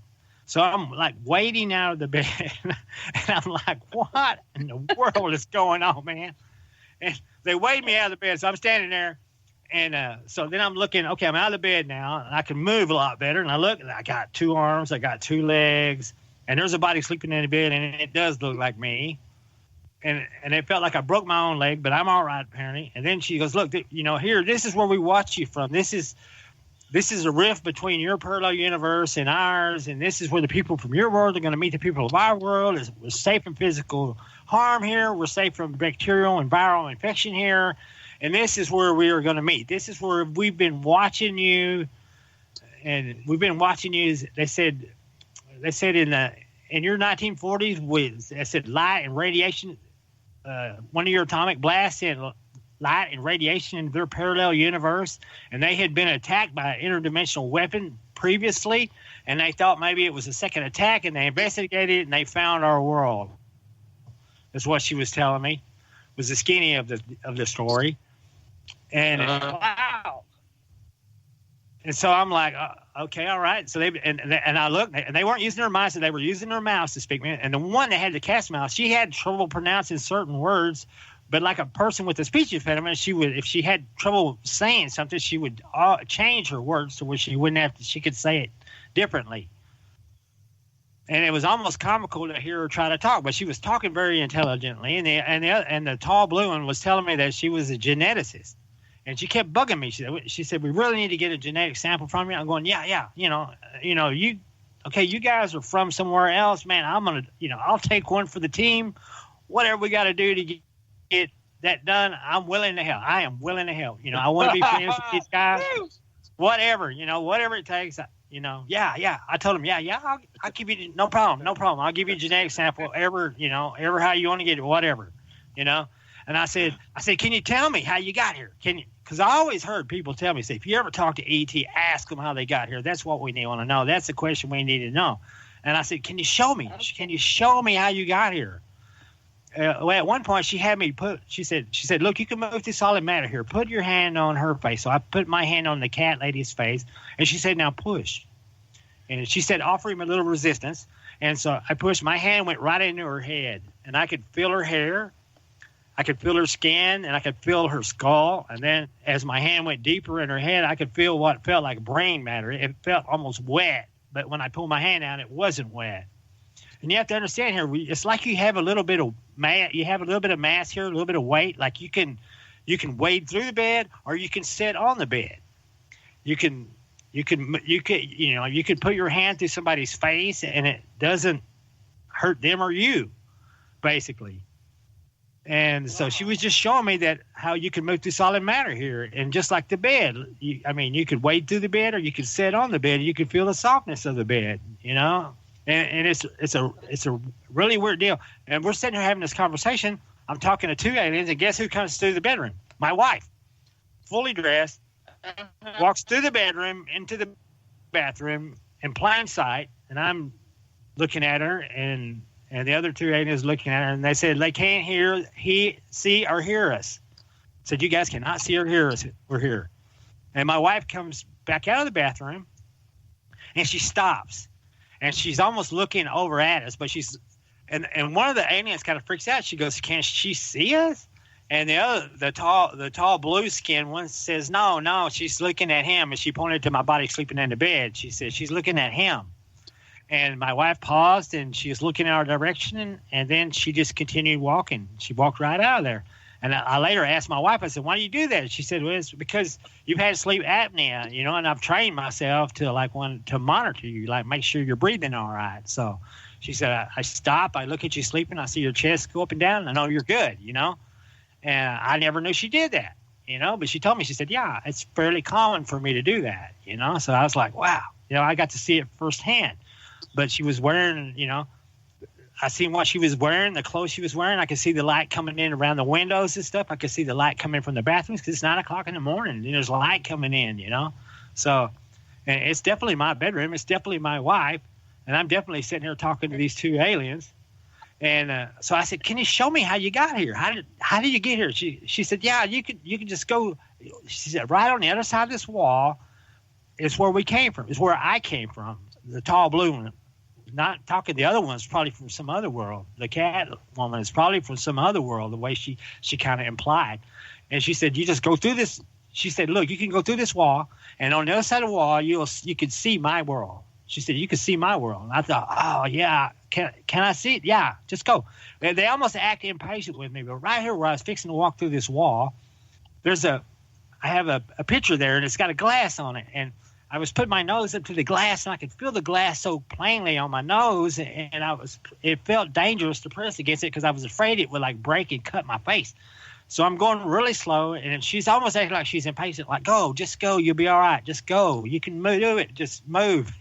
So I'm like wading out of the bed. And I'm like, what in the world is going on, man? And they weighed me out of the bed. So I'm standing there. And so then I'm looking, okay, I'm out of the bed now. And I can move a lot better. And I look, and I got 2 arms. I got 2 legs. And there's a body sleeping in the bed. And it does look like me. And it felt like I broke my own leg, but I'm all right, apparently. And then she goes, look, here, this is where we watch you from. This is a rift between your parallel universe and ours, and this is where the people from your world are going to meet the people of our world. We're safe from physical harm here. We're safe from bacterial and viral infection here. And this is where we are going to meet. This is where we've been watching you. And we've been watching you, they said in your 1940s, they said light and radiation, one of your atomic blasts in light and radiation in their parallel universe, and they had been attacked by an interdimensional weapon previously, and they thought maybe it was a second attack, and they investigated it, and they found our world. That's what she was telling me. Was the skinny of the story, and wow. And so I'm like, okay, all right. So I looked, and they weren't using their minds, so they were using their mouths to speak. And the one that had the cast mouth, she had trouble pronouncing certain words, but like a person with a speech impediment, she would, if she had trouble saying something, she would change her words to where she could say it differently. And it was almost comical to hear her try to talk, but she was talking very intelligently. And the tall blue one was telling me that she was a geneticist. And she kept bugging me. She said, we really need to get a genetic sample from you. I'm going, yeah. You guys are from somewhere else, man. I'm going to, I'll take one for the team. Whatever we got to do to get that done, I'm willing to help. I am willing to help. I want to be friends with these guys. whatever, whatever it takes. Yeah. I told him, I'll give you, no problem. I'll give you a genetic sample, ever how you want to get it, whatever, And I said, can you tell me how you got here? Can you? Because I always heard people tell me, say, if you ever talk to ET, ask them how they got here. That's what we want to know. That's the question we need to know. And I said, can you show me? Okay. Can you show me how you got here? Well, at one point, she had me she said, look, you can move through solid matter here. Put your hand on her face. So I put my hand on the cat lady's face, and she said, now push. And she said, offer him a little resistance. And so I pushed. My hand went right into her head, and I could feel her hair. I could feel her skin, and I could feel her skull. And then as my hand went deeper in her head, I could feel what felt like brain matter. It felt almost wet. But when I pulled my hand out, it wasn't wet. And you have to understand here, it's like you have a little bit of mass. You have a little bit of mass here, a little bit of weight. Like you can wade through the bed, or you can sit on the bed. You can put your hand through somebody's face, and it doesn't hurt them or you, basically. And so she was just showing me that how you can move through solid matter here. And just like the bed, you could wade through the bed, or you could sit on the bed. You could feel the softness of the bed, And it's a really weird deal. And we're sitting here having this conversation. I'm talking to two aliens, and guess who comes through the bedroom? My wife, fully dressed, walks through the bedroom into the bathroom in plain sight. And I'm looking at her, and the other two aliens looking at her, and they said they can't see or hear us. Said, you guys cannot see or hear us. We're here. And my wife comes back out of the bathroom, and she stops, and she's almost looking over at us, but and one of the aliens kind of freaks out. She goes, "Can she see us?" And the tall blue skin one says, "No, she's looking at him." And she pointed to my body sleeping in the bed. She said, "She's looking at him." And my wife paused, and she was looking in our direction, and then she just continued walking. She walked right out of there. And I later asked my wife, I said, "Why do you do that?" She said, "Well, it's because you've had sleep apnea, and I've trained myself to monitor you, like make sure you're breathing all right." So she said, I stop, I look at you sleeping, I see your chest go up and down, and I know you're good, And I never knew she did that, but she told me, she said, "Yeah, it's fairly common for me to do that, So I was like, wow, I got to see it firsthand. But she was wearing, I seen what she was wearing, the clothes she was wearing. I could see the light coming in around the windows and stuff. I could see the light coming from the bathrooms because it's 9 o'clock in the morning and there's light coming in, So and it's definitely my bedroom. It's definitely my wife. And I'm definitely sitting here talking to these two aliens. And so I said, "Can you show me how you got here? How did you get here?" She said, "Yeah, you can just go." She said, "Right on the other side of this wall is where we came from. Is where I came from. The tall blue one. Not talking, the other one's probably from some other world. The cat woman is probably from some other world, the way she kind of implied." And she said, "You just go through this." She said, "Look, you can go through this wall, and on the other side of the wall, you can see my world." She said, "You can see my world." And I thought, "Oh, yeah, can I see it?" "Yeah, just go." And they almost act impatient with me, but right here where I was fixing to walk through this wall, I have a picture there, and it's got a glass on it, and I was putting my nose up to the glass, and I could feel the glass so plainly on my nose, and it felt dangerous to press against it because I was afraid it would like break and cut my face. So I'm going really slow, and she's almost acting like she's impatient, like, "Go, just go, you'll be all right, just go, you can do it, just move."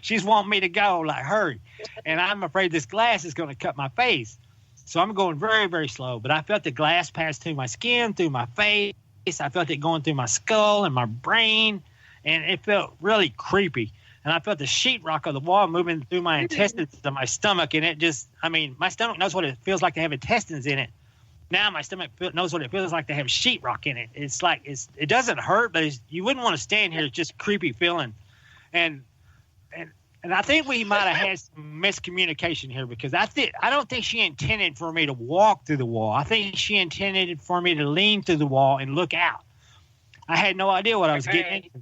She's wanting me to go, like, hurry, and I'm afraid this glass is going to cut my face. So I'm going very, very slow, but I felt the glass pass through my skin, through my face. I felt it going through my skull and my brain. And it felt really creepy. And I felt the sheetrock of the wall moving through my intestines to my stomach. And my stomach knows what it feels like to have intestines in it. Now my stomach knows what it feels like to have sheetrock in it. It's like, it doesn't hurt, but you wouldn't want to stand here. It's just creepy feeling. And I think we might have had some miscommunication here because I don't think she intended for me to walk through the wall. I think she intended for me to lean through the wall and look out. I had no idea what I was getting into.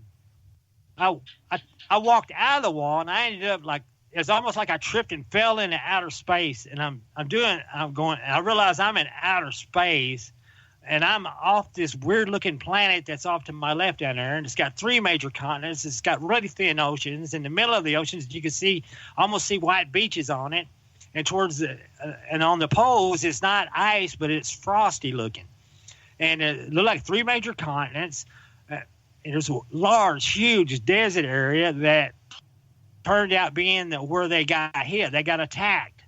I walked out of the wall, and I ended up it's almost like I tripped and fell into outer space. And I realize I'm in outer space, and I'm off this weird looking planet that's off to my left down there. And it's got 3 major continents. It's got really thin oceans. In the middle of the oceans, you can almost see white beaches on it. And and on the poles, it's not ice, but it's frosty looking. And it looked like 3 major continents. there's a large, huge desert area that turned out being where they got hit. They got attacked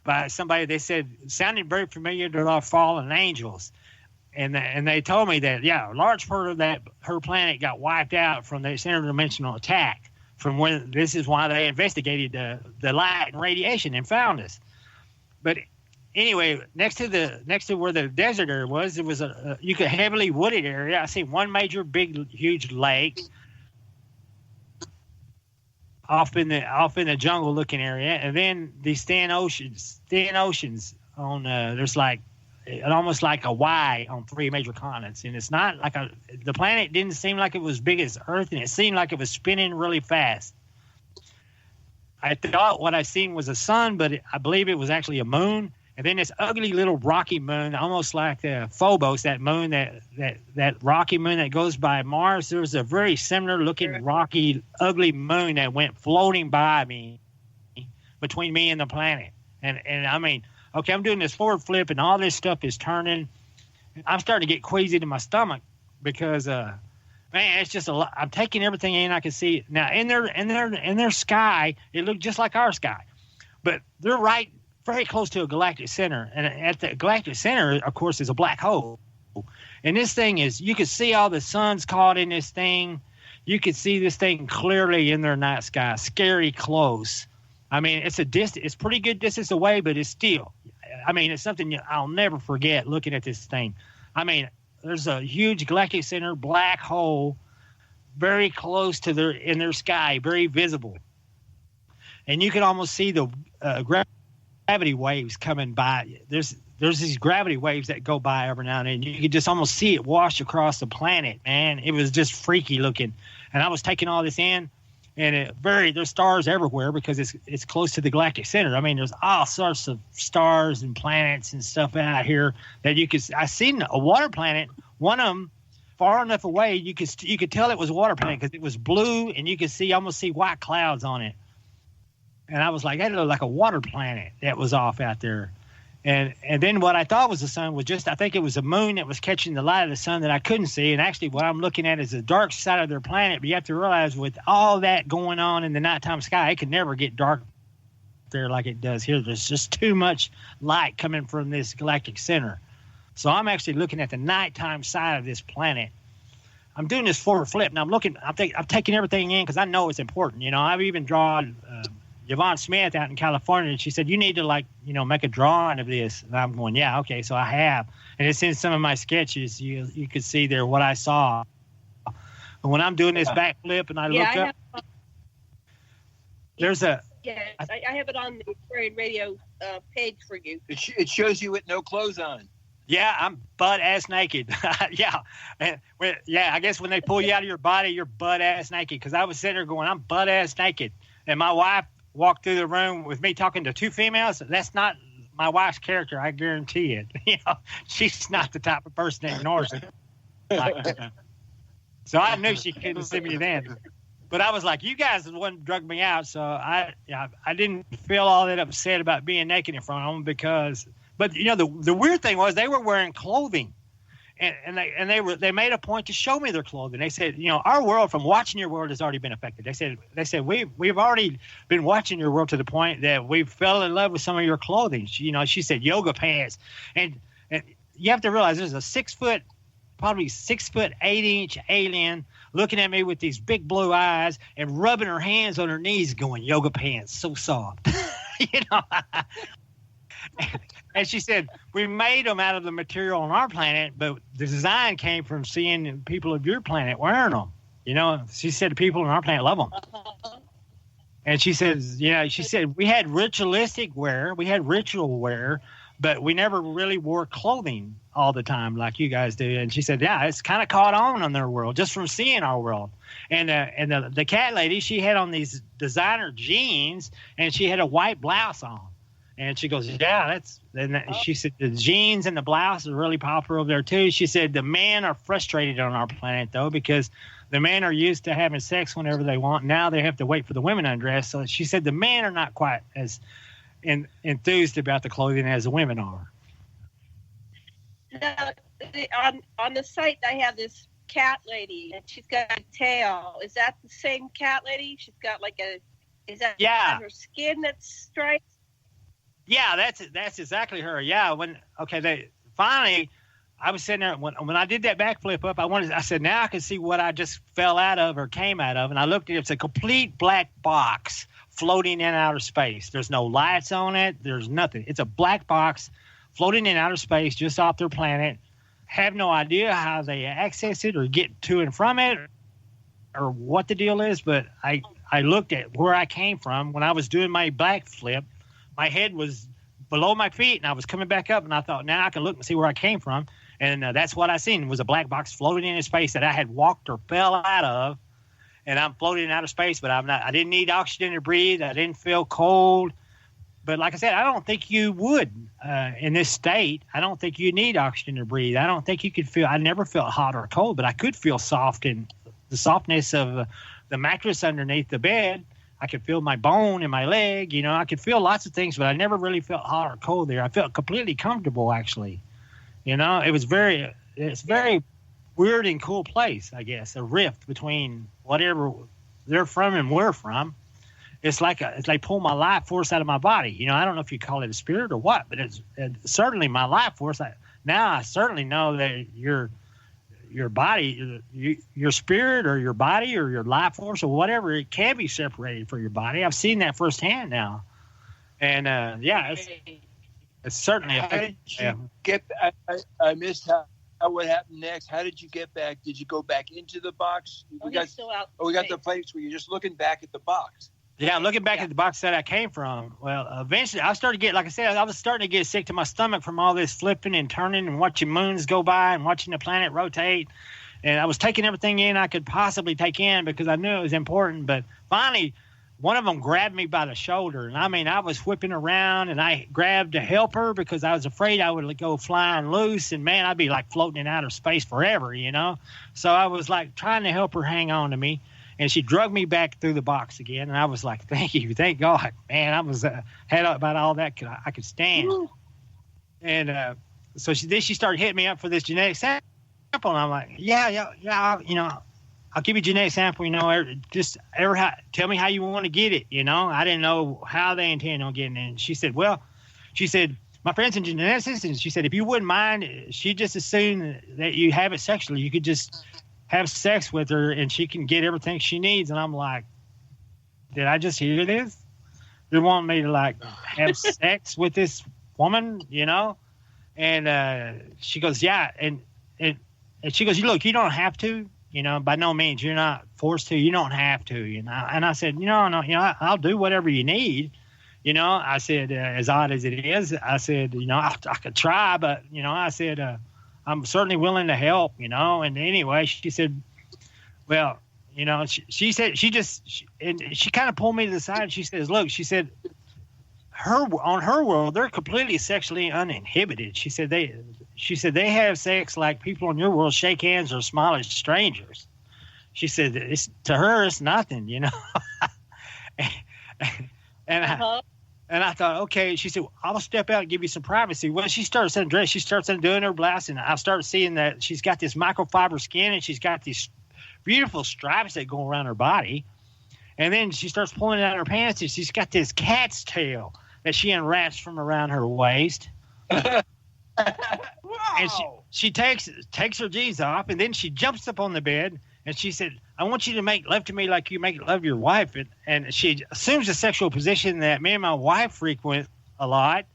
by somebody. They said sounded very familiar to our fallen angels. And they told me that, a large part of her planet got wiped out from the interdimensional attack. This is why they investigated the light and radiation and found us. But anyway, next to where the desert area was, it was a heavily wooded area. I see one major, big, huge lake off in the jungle looking area, and then these thin oceans on there's like almost like a Y on 3 major continents, and it's not like the planet didn't seem like it was big as Earth, and it seemed like it was spinning really fast. I thought what I seen was a sun, but I believe it was actually a moon. And then this ugly little rocky moon, almost like the Phobos, that moon, that rocky moon that goes by Mars. There was a very similar looking rocky, ugly moon that went floating by me, between me and the planet. And I mean, okay, I'm doing this forward flip, and all this stuff is turning. I'm starting to get queasy to my stomach because, man, it's just a lot. I'm taking everything in I can see. Now, in their sky, it looked just like our sky, but they're right very close to a galactic center. And at the galactic center, of course, is a black hole. And this thing is, you could see all the suns caught in this thing. You could see this thing clearly in their night sky, scary close. I mean, it's pretty good distance away, but it's still, I mean, it's something I'll never forget looking at this thing. I mean, there's a huge galactic center, black hole, very close to in their sky, very visible. And you can almost see the gravity waves coming by. There's these gravity waves that go by every now and then. You could just almost see it wash across the planet, man. It was just freaky looking. And I was taking all this in. And there's stars everywhere because it's close to the galactic center. I mean, there's all sorts of stars and planets and stuff out here that you could. I seen a water planet. One of them far enough away you could tell it was a water planet because it was blue and you could almost see white clouds on it. And I was like, that looked like a water planet that was off out there. And then what I thought was the sun was I think it was a moon that was catching the light of the sun that I couldn't see. And actually what I'm looking at is the dark side of their planet. But you have to realize with all that going on in the nighttime sky, it could never get dark there like it does here. There's just too much light coming from this galactic center. So I'm actually looking at the nighttime side of this planet. I'm doing this forward flip. And I'm taking everything in because I know it's important. You know, I've even drawn Yvonne Smith out in California, and she said, you need to make a drawing of this. And I'm going, yeah, okay, so I have. And it's in some of my sketches. You could see there what I saw. And when I'm doing this backflip and I look up, there's a... Yeah, I have it on the Aquarian Radio page for you. It shows you with no clothes on. Yeah, I'm butt-ass naked. Yeah. I guess when they pull you out of your body, you're butt-ass naked. Because I was sitting there going, I'm butt-ass naked. And my wife walked through the room with me talking to 2 females. That's not my wife's character, I guarantee it. You know, she's not the type of person that ignores it. So I knew she couldn't see me then. But I was like, you guys are the one who drugged me out, so I didn't feel all that upset about being naked in front of them because. But you know, the weird thing was they were wearing clothing. And they made a point to show me their clothing. They said, you know, our world from watching your world has already been affected. They said we've already been watching your world to the point that we fell in love with some of your clothing. You know, she said yoga pants, and you have to realize there's a probably 6 foot 8 inch alien looking at me with these big blue eyes and rubbing her hands on her knees, going yoga pants, so soft, you know. And she said, we made them out of the material on our planet, but the design came from seeing people of your planet wearing them. You know, she said the people on our planet love them. And she says, we had ritualistic wear, we had ritual wear, but we never really wore clothing all the time like you guys do. And she said, yeah, it's kind of caught on their world just from seeing our world. And the cat lady, she had on these designer jeans, and she had a white blouse on. And she goes, yeah, she said the jeans and the blouse are really popular over there too. She said the men are frustrated on our planet though, because the men are used to having sex whenever they want. Now they have to wait for the women to undress. So she said the men are not quite as enthused about the clothing as the women are. Now, on the site, I have this cat lady, and she's got a tail. Is that the same cat lady? She's got like is that her skin that's striped? Yeah, that's exactly her. Yeah, they finally, I was sitting there when I did that backflip up. I said, now I can see what I just fell out of or came out of, and I looked at it. It's a complete black box floating in outer space. There's no lights on it. There's nothing. It's a black box floating in outer space just off their planet. Have no idea how they access it or get to and from it or what the deal is, but I looked at where I came from when I was doing my backflip. My head was below my feet, and I was coming back up, and I thought, now I can look and see where I came from. And that's what I seen was a black box floating in space that I had walked or fell out of, and I'm floating out of space, but I didn't need oxygen to breathe. I didn't feel cold. But like I said, I don't think you would in this state. I don't think you need oxygen to breathe. I don't think you could feel – I never felt hot or cold, but I could feel soft, and the softness of the mattress underneath the bed. I could feel my bone in my leg. You know, I could feel lots of things, but I never really felt hot or cold there. I felt completely comfortable, actually. You know, it's very weird and cool place, I guess, a rift between whatever they're from and we're from. It's like pull my life force out of my body. You know, I don't know if you call it a spirit or what, but it's certainly my life force. Now I certainly know that your body, your spirit or your body or your life force or whatever, it can be separated from your body. I've seen that firsthand now. And, it's certainly How did you get back? I missed what happened next. How did you get back? Did you go back into the box? We got the place where you're just looking back at the box. Yeah, looking back at the box that I came from. Well, eventually I started to get, like I said, I was starting to get sick to my stomach from all this flipping and turning and watching moons go by and watching the planet rotate. And I was taking everything in I could possibly take in because I knew it was important. But finally, one of them grabbed me by the shoulder. And I mean, I was whipping around and I grabbed to help her because I was afraid I would go flying loose. And man, I'd be like floating in outer space forever, you know? So I was like trying to help her hang on to me. And she dragged me back through the box again. And I was like, thank you. Thank God. Man, I was had about all that I could stand. Woo. And so she started hitting me up for this genetic sample. And I'm like, yeah, you know, I'll give you a genetic sample, you know, tell me how you want to get it, you know. I didn't know how they intend on getting it. And she said, my friend's a geneticist, and she said, if you wouldn't mind, she just assumed that you have it sexually. You could just have sex with her and she can get everything she needs. And I'm like, did I just hear this? They want me to like have sex with this woman, you know? And she goes, yeah. And she goes, look, you don't have to, you know, by no means, you're not forced to, you don't have to, you know? And I said, no, you know, I'll do whatever you need. You know, I said, as odd as it is, I said, you know, I could try, but, you know, I said, I'm certainly willing to help, you know. And anyway, she said, well, you know, she said, she kind of pulled me to the side. And she says, look, she said, on her world, they're completely sexually uninhibited. She said they have sex like people in your world shake hands or smile at strangers. She said, to her, it's nothing, you know. And I thought, okay. She said, I'll step out and give you some privacy. When she starts undressing, she starts undoing her blouse, and I started seeing that she's got this microfiber skin, and she's got these beautiful stripes that go around her body. And then she starts pulling out her pants, and she's got this cat's tail that she unwraps from around her waist. Wow. And she takes her jeans off, and then she jumps up on the bed, and she said, I want you to make love to me like you make love to your wife. And she assumes a sexual position that me and my wife frequent a lot.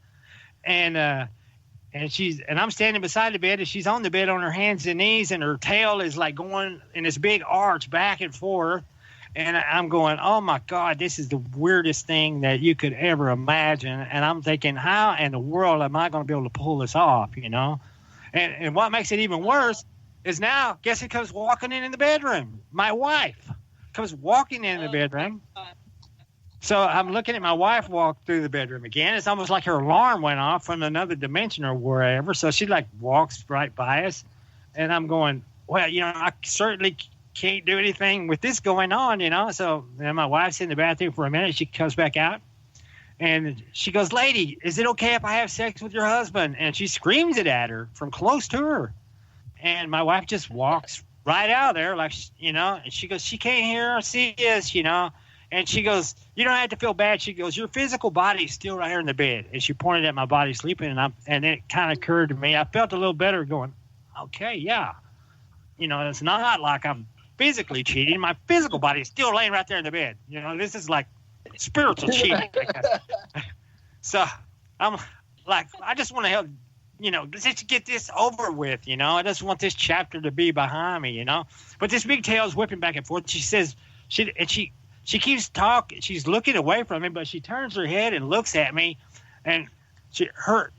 And I'm standing beside the bed, and she's on the bed on her hands and knees, and her tail is like going in this big arch back and forth. And I'm going, oh my God, this is the weirdest thing that you could ever imagine. And I'm thinking, how in the world am I going to be able to pull this off, you know? And what makes it even worse is now, guess who comes walking in the bedroom? My wife comes walking in the bedroom. So I'm looking at my wife walk through the bedroom again. It's almost like her alarm went off from another dimension or wherever. So she like walks right by us. And I'm going, well, you know, I certainly can't do anything with this going on, you know. So then my wife's in the bathroom for a minute. She comes back out. And she goes, lady, is it okay if I have sex with your husband? And she screams it at her from close to her. And my wife just walks right out of there, like, and she goes, she can't hear or see us, and she goes, you don't have to feel bad. She goes, your physical body is still right here in the bed. And she pointed at my body sleeping, and it kind of occurred to me, I felt a little better going, okay, yeah. It's not like I'm physically cheating. My physical body is still laying right there in the bed. This is like spiritual cheating. So I'm like, I just want to help, just get this over with, I just want this chapter to be behind me, But this big tail's whipping back and forth. She says, she keeps talking. She's looking away from me, but she turns her head and looks at me, and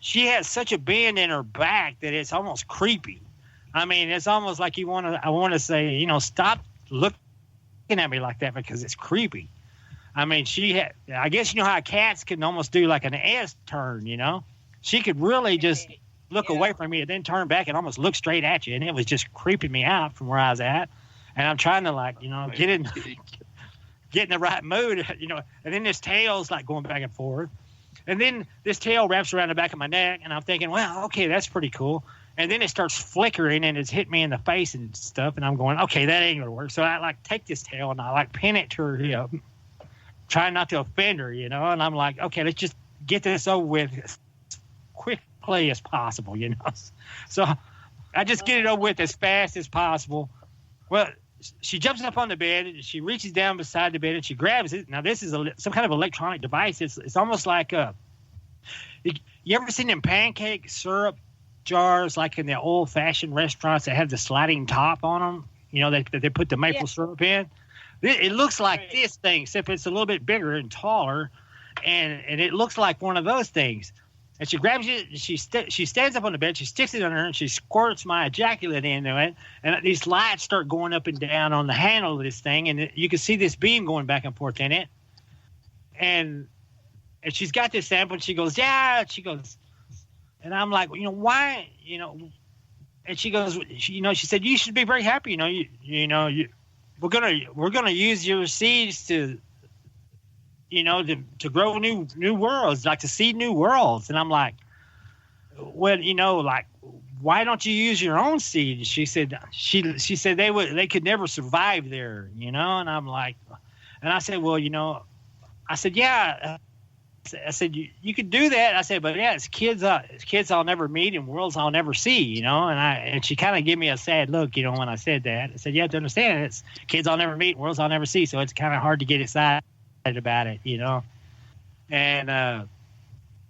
she has such a bend in her back that it's almost creepy. I mean, it's almost like I want to say, stop looking at me like that because it's creepy. I mean, I guess how cats can almost do like an S turn, She could really just look away from me and then turn back and almost look straight at you. And it was just creeping me out from where I was at. And I'm trying to get in the right mood, and then this tail's like going back and forth. And then this tail wraps around the back of my neck, and I'm thinking, well, okay, that's pretty cool. And then it starts flickering, and it's hit me in the face and stuff, and I'm going, okay, that ain't going to work. So I take this tail, and I pin it to her hip, trying not to offend her, and I'm like, okay, let's just get this over with as quickly as possible, So I just get it over with as fast as possible. Well, she jumps up on the bed, and she reaches down beside the bed, and she grabs it. Now, this is some kind of electronic device. It's almost like you ever seen them pancake syrup jars like in the old-fashioned restaurants that have the sliding top on them, that they put the maple syrup in? It looks like this thing, except it's a little bit bigger and taller, and it looks like one of those things. And she grabs it, and she stands up on the bed, she sticks it on her, and she squirts my ejaculate into it, and these lights start going up and down on the handle of this thing, and you can see this beam going back and forth in it. And she's got this sample, and she goes, yeah, and I'm like, why, and she goes, she said, you should be very happy, we're gonna use your seeds to grow new worlds, like to seed new worlds. And I'm like, well, why don't you use your own seed? She said they could never survive there, and I'm like, and I said, well, I said, yeah. I said, you could do that. I said, but yeah, it's kids I'll never meet and worlds I'll never see, and she kind of gave me a sad look, when I said that. I said, you have to understand, it's kids I'll never meet, worlds I'll never see. So it's kind of hard to get excited about it, and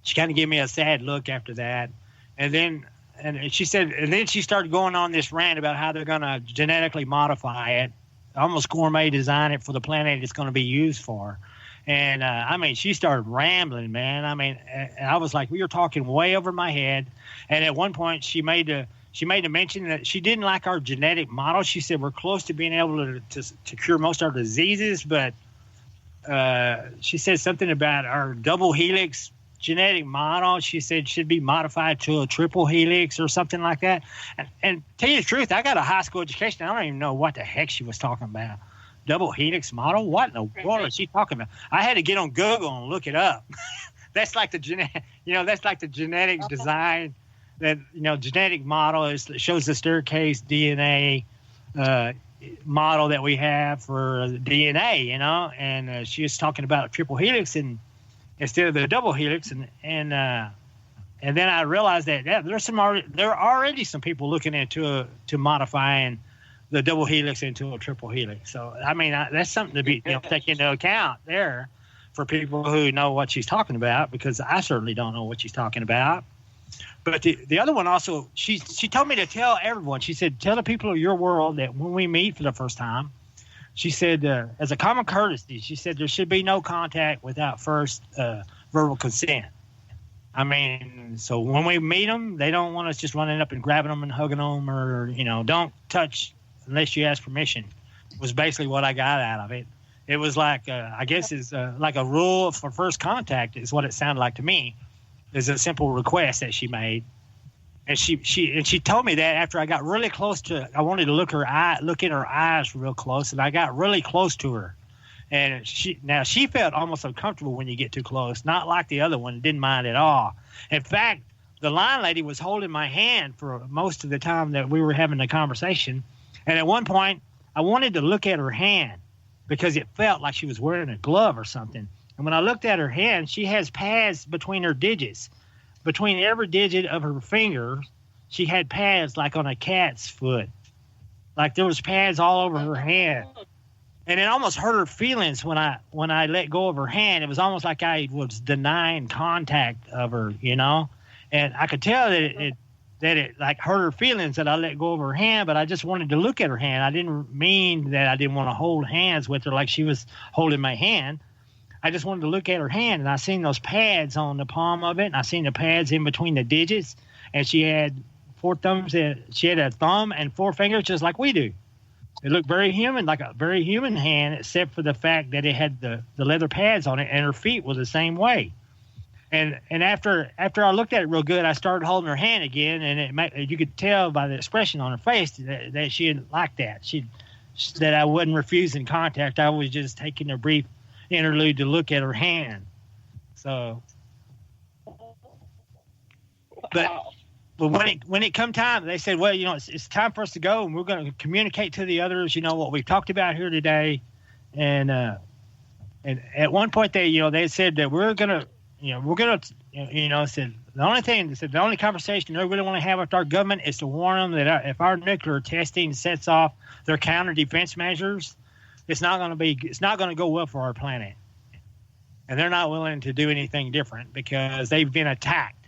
she kind of gave me a sad look after that. And then she said, and then she started going on this rant about how they're going to genetically modify it, almost gourmet design it for the planet it's going to be used for. And she started rambling, man. And I was like, we were talking way over my head. And at one point she made a mention that she didn't like our genetic model. She said we're close to being able to cure most of our diseases, but she said something about our double helix genetic model. She said should be modified to a triple helix or something like that. And tell you the truth, I got a high school education. I don't even know what the heck she was talking about. Double helix model? What in the world is she talking about? I had to get on Google and look it up. That's like the genetic design. That genetic model shows the staircase DNA model that we have for DNA. And she was talking about a triple helix instead of the double helix, and then I realized that there are already some people looking into modifying the double helix into a triple helix. So, that's something to be take into account there for people who know what she's talking about, because I certainly don't know what she's talking about. But the other one also, she told me to tell everyone. She said, tell the people of your world that when we meet for the first time, she said, as a common courtesy, she said there should be no contact without first verbal consent. So when we meet them, they don't want us just running up and grabbing them and hugging them, or, don't touch unless you ask permission, was basically what I got out of it. It was like, I guess it's like a rule for first contact is what it sounded like to me. There's a simple request that she made. And she told me that after I got really close to, I wanted to look in her eyes real close, and I got really close to her. And she felt almost uncomfortable when you get too close, not like the other one, didn't mind at all. In fact, the line lady was holding my hand for most of the time that we were having the conversation. And at one point, I wanted to look at her hand because it felt like she was wearing a glove or something. And when I looked at her hand, she has pads between her digits. Between every digit of her finger, she had pads like on a cat's foot. Like there was pads all over her hand. And it almost hurt her feelings when I let go of her hand. It was almost like I was denying contact of her, you know? And I could tell that it like hurt her feelings that I let go of her hand, but I just wanted to look at her hand. I didn't mean that I didn't want to hold hands with her like she was holding my hand. I just wanted to look at her hand, and I seen those pads on the palm of it, and I seen the pads in between the digits, and she had 4 thumbs. She had a thumb and 4 fingers just like we do. It looked very human, like a very human hand, except for the fact that it had the leather pads on it, and her feet were the same way. And after I looked at it real good, I started holding her hand again, and you could tell by the expression on her face that she didn't like that. That I wasn't refusing contact. I was just taking a brief interlude to look at her hand. So, but when it come time, they said, well, it's time for us to go, and we're going to communicate to the others, what we've talked about here today. And at one point they said that said the only conversation they really want to have with our government is to warn them that if our nuclear testing sets off their counter defense measures, it's not going to go well for our planet. And they're not willing to do anything different because they've been attacked.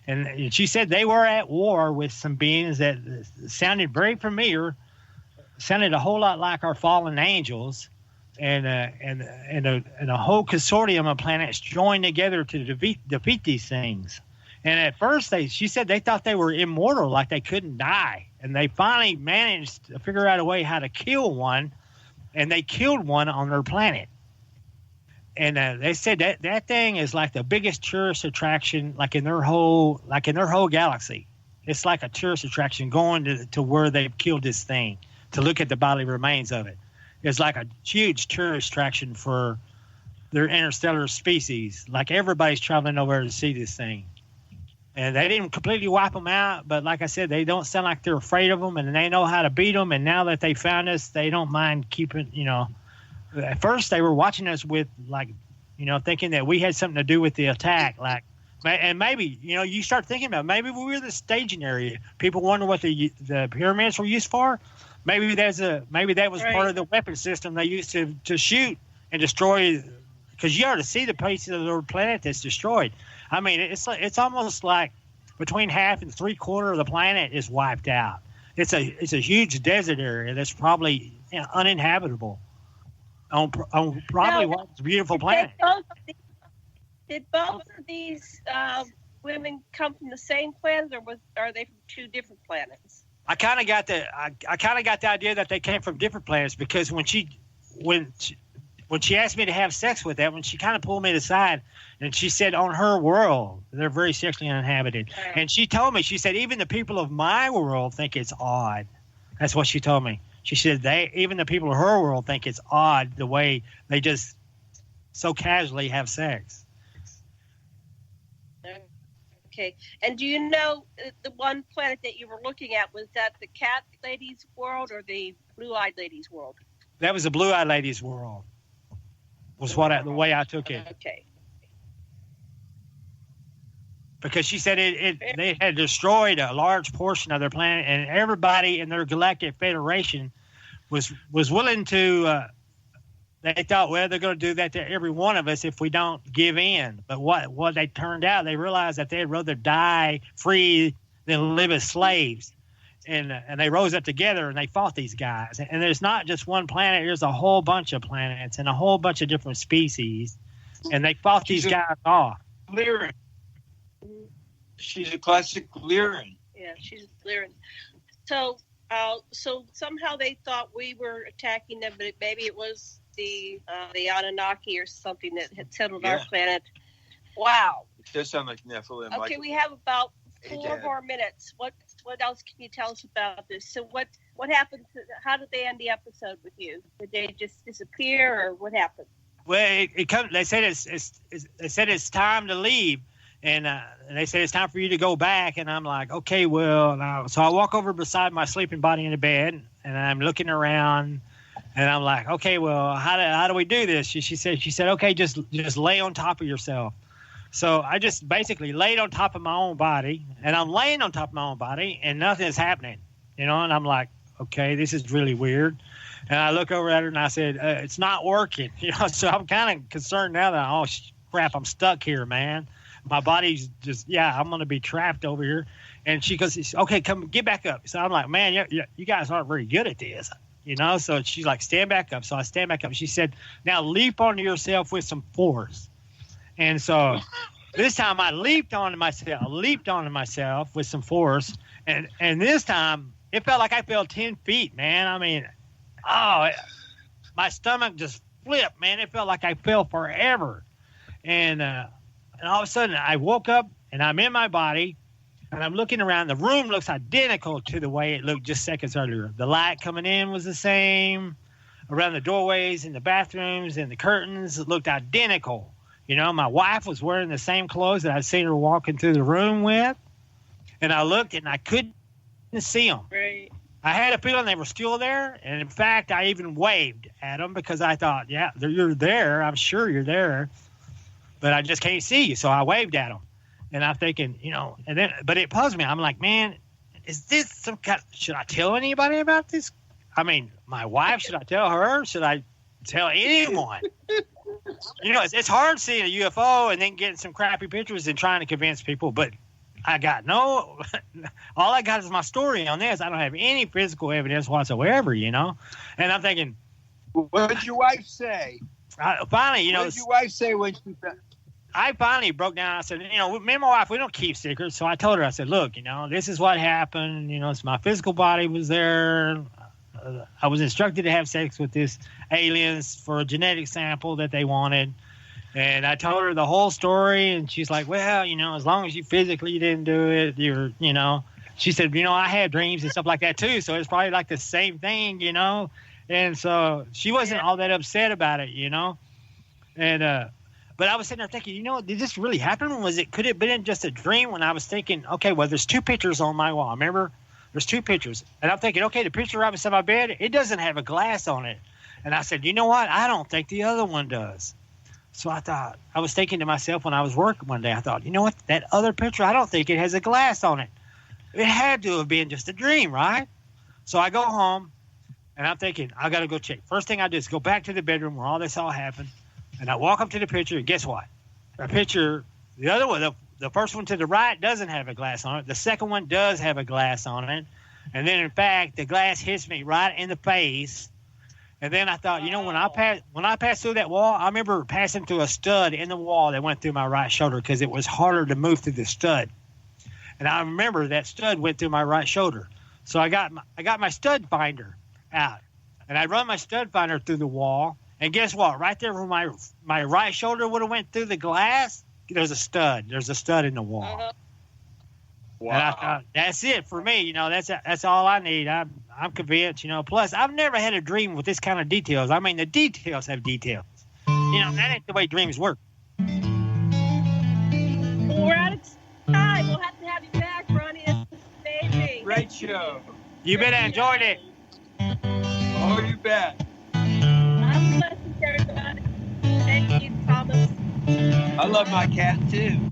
And she said they were at war with some beings that sounded very familiar, sounded a whole lot like our fallen angels, and a whole consortium of planets joined together to defeat these things. And at first, she said they thought they were immortal, like they couldn't die. And they finally managed to figure out a way how to kill one, and they killed one on their planet. And they said that thing is like the biggest tourist attraction, like in their whole galaxy. It's like a tourist attraction going to where they've killed this thing to look at the bodily remains of it. It's like a huge tourist attraction for their interstellar species. Like everybody's traveling over to see this thing. And they didn't completely wipe them out, but like I said, they don't sound like they're afraid of them, and they know how to beat them. And now that they found us, they don't mind keeping, At first, they were watching us with, thinking that we had something to do with the attack. And maybe, you start thinking about maybe we were the staging area. People wonder what the pyramids were used for. Maybe that was part of the weapon system they used to shoot and destroy. Because you ought to see the pieces of the planet that's destroyed. I mean, it's almost like between half and 3/4 of the planet is wiped out. It's a huge desert area that's probably uninhabitable on probably one beautiful planet. Did both of these women come from the same planet, or are they from 2 different planets? I kind of got the idea that they came from different planets because when she asked me to have sex with that, when she kind of pulled me aside and she said on her world, they're very sexually uninhabited. Right. And she told me, she said, even the people of my world think it's odd. That's what she told me. She said even the people of her world think it's odd the way they just so casually have sex. Okay. And do you know the one planet that you were looking at, was that the cat lady's world or the blue-eyed lady's world? That was the blue-eyed lady's world. Was the way I took it. Okay. Because she said they had destroyed a large portion of their planet, and everybody in their galactic federation was willing to. They thought, well, they're going to do that to every one of us if we don't give in. But what they turned out, they realized that they'd rather die free than live as slaves. And they rose up together and they fought these guys. And there's not just one planet. There's a whole bunch of planets and a whole bunch of different species. And they fought these guys off. Lyran. She's a classic Lyran. Yeah, she's Lyran. So somehow they thought we were attacking them, but maybe it was the Anunnaki or something that had settled our planet. Wow. It does sound like Nephilim. Okay, we have about 4 more minutes. What else can you tell us about this? So what happened? How did they end the episode with you? Did they just disappear, or what happened? Well, they said it's time to leave, and they said it's time for you to go back. And I'm like, okay, well, so I walk over beside my sleeping body in the bed, and I'm looking around, and I'm like, okay, well, how do we do this? She said, okay, just lay on top of yourself. So I just basically laid on top of my own body, and I'm laying on top of my own body, and nothing is happening, and I'm like, okay, this is really weird. And I look over at her, and I said, it's not working, so I'm kind of concerned now that, oh, crap, I'm stuck here, man. My body's just, I'm going to be trapped over here. And she goes, okay, come get back up. So I'm like, man, you guys aren't very good at this, So she's like, stand back up. So I stand back up. She said, now leap onto yourself with some force. And so this time I leaped onto myself with some force. And this time it felt like I fell 10 feet, man. I mean, my stomach just flipped, man. It felt like I fell forever. And all of a sudden I woke up and I'm in my body. And I'm looking around. The room looks identical to the way it looked just seconds earlier. The light coming in was the same. Around the doorways and the bathrooms and the curtains, it looked identical. My wife was wearing the same clothes that I'd seen her walking through the room with. And I looked and I couldn't see them. Right. I had a feeling they were still there. And in fact, I even waved at them because I thought, you're there. I'm sure you're there. But I just can't see you. So I waved at them. And I'm thinking, but it puzzled me. I'm like, man, is this some kind? Should I tell anybody about this? I mean, my wife, should I tell her? Should I tell anyone? It's hard seeing a UFO and then getting some crappy pictures and trying to convince people. But I got all I got is my story on this. I don't have any physical evidence whatsoever, And I'm thinking, what did your wife say? Finally, what did your wife say when she found? I finally broke down. I said, me and my wife, we don't keep secrets. So I told her, I said, look, this is what happened. It's my physical body was there. I was instructed to have sex with this aliens for a genetic sample that they wanted. And I told her the whole story. And she's like, well, as long as you physically didn't do it, you're, she said, I had dreams and stuff like that too. So it's probably like the same thing, And so she wasn't all that upset about it, And, but I was sitting there thinking, did this really happen? Could it have been just a dream? When I was thinking, okay, well, there's two pictures on my wall. Remember, there's two pictures. And I'm thinking, okay, the picture right beside my bed, it doesn't have a glass on it. And I said, you know what? I don't think the other one does. So I was thinking to myself when I was working one day, I thought, you know what? That other picture, I don't think it has a glass on it. It had to have been just a dream, right? So I go home and I'm thinking, I got to go check. First thing I do is go back to the bedroom where all this all happened. And I walk up to the picture, and guess what? The picture, the other one, the first one to the right doesn't have a glass on it. The second one does have a glass on it. And then, in fact, the glass hits me right in the face. And then I thought, when I passed through that wall, I remember passing through a stud in the wall that went through my right shoulder because it was harder to move through the stud. And I remember that stud went through my right shoulder. So I got my stud finder out, and I run my stud finder through the wall. And guess what? Right there where my right shoulder would have went through the glass, there's a stud. There's a stud in the wall. Uh-huh. Wow. And I thought, that's it for me. That's all I need. I'm convinced. Plus, I've never had a dream with this kind of details. I mean, the details have details. That ain't the way dreams work. Well, we're out of time. We'll have to have you back, Ronny. It's amazing. Great show. You bet I enjoyed it. Oh, you bet. Lots of blessings, everybody. Thank you, Thomas. I love my cat too.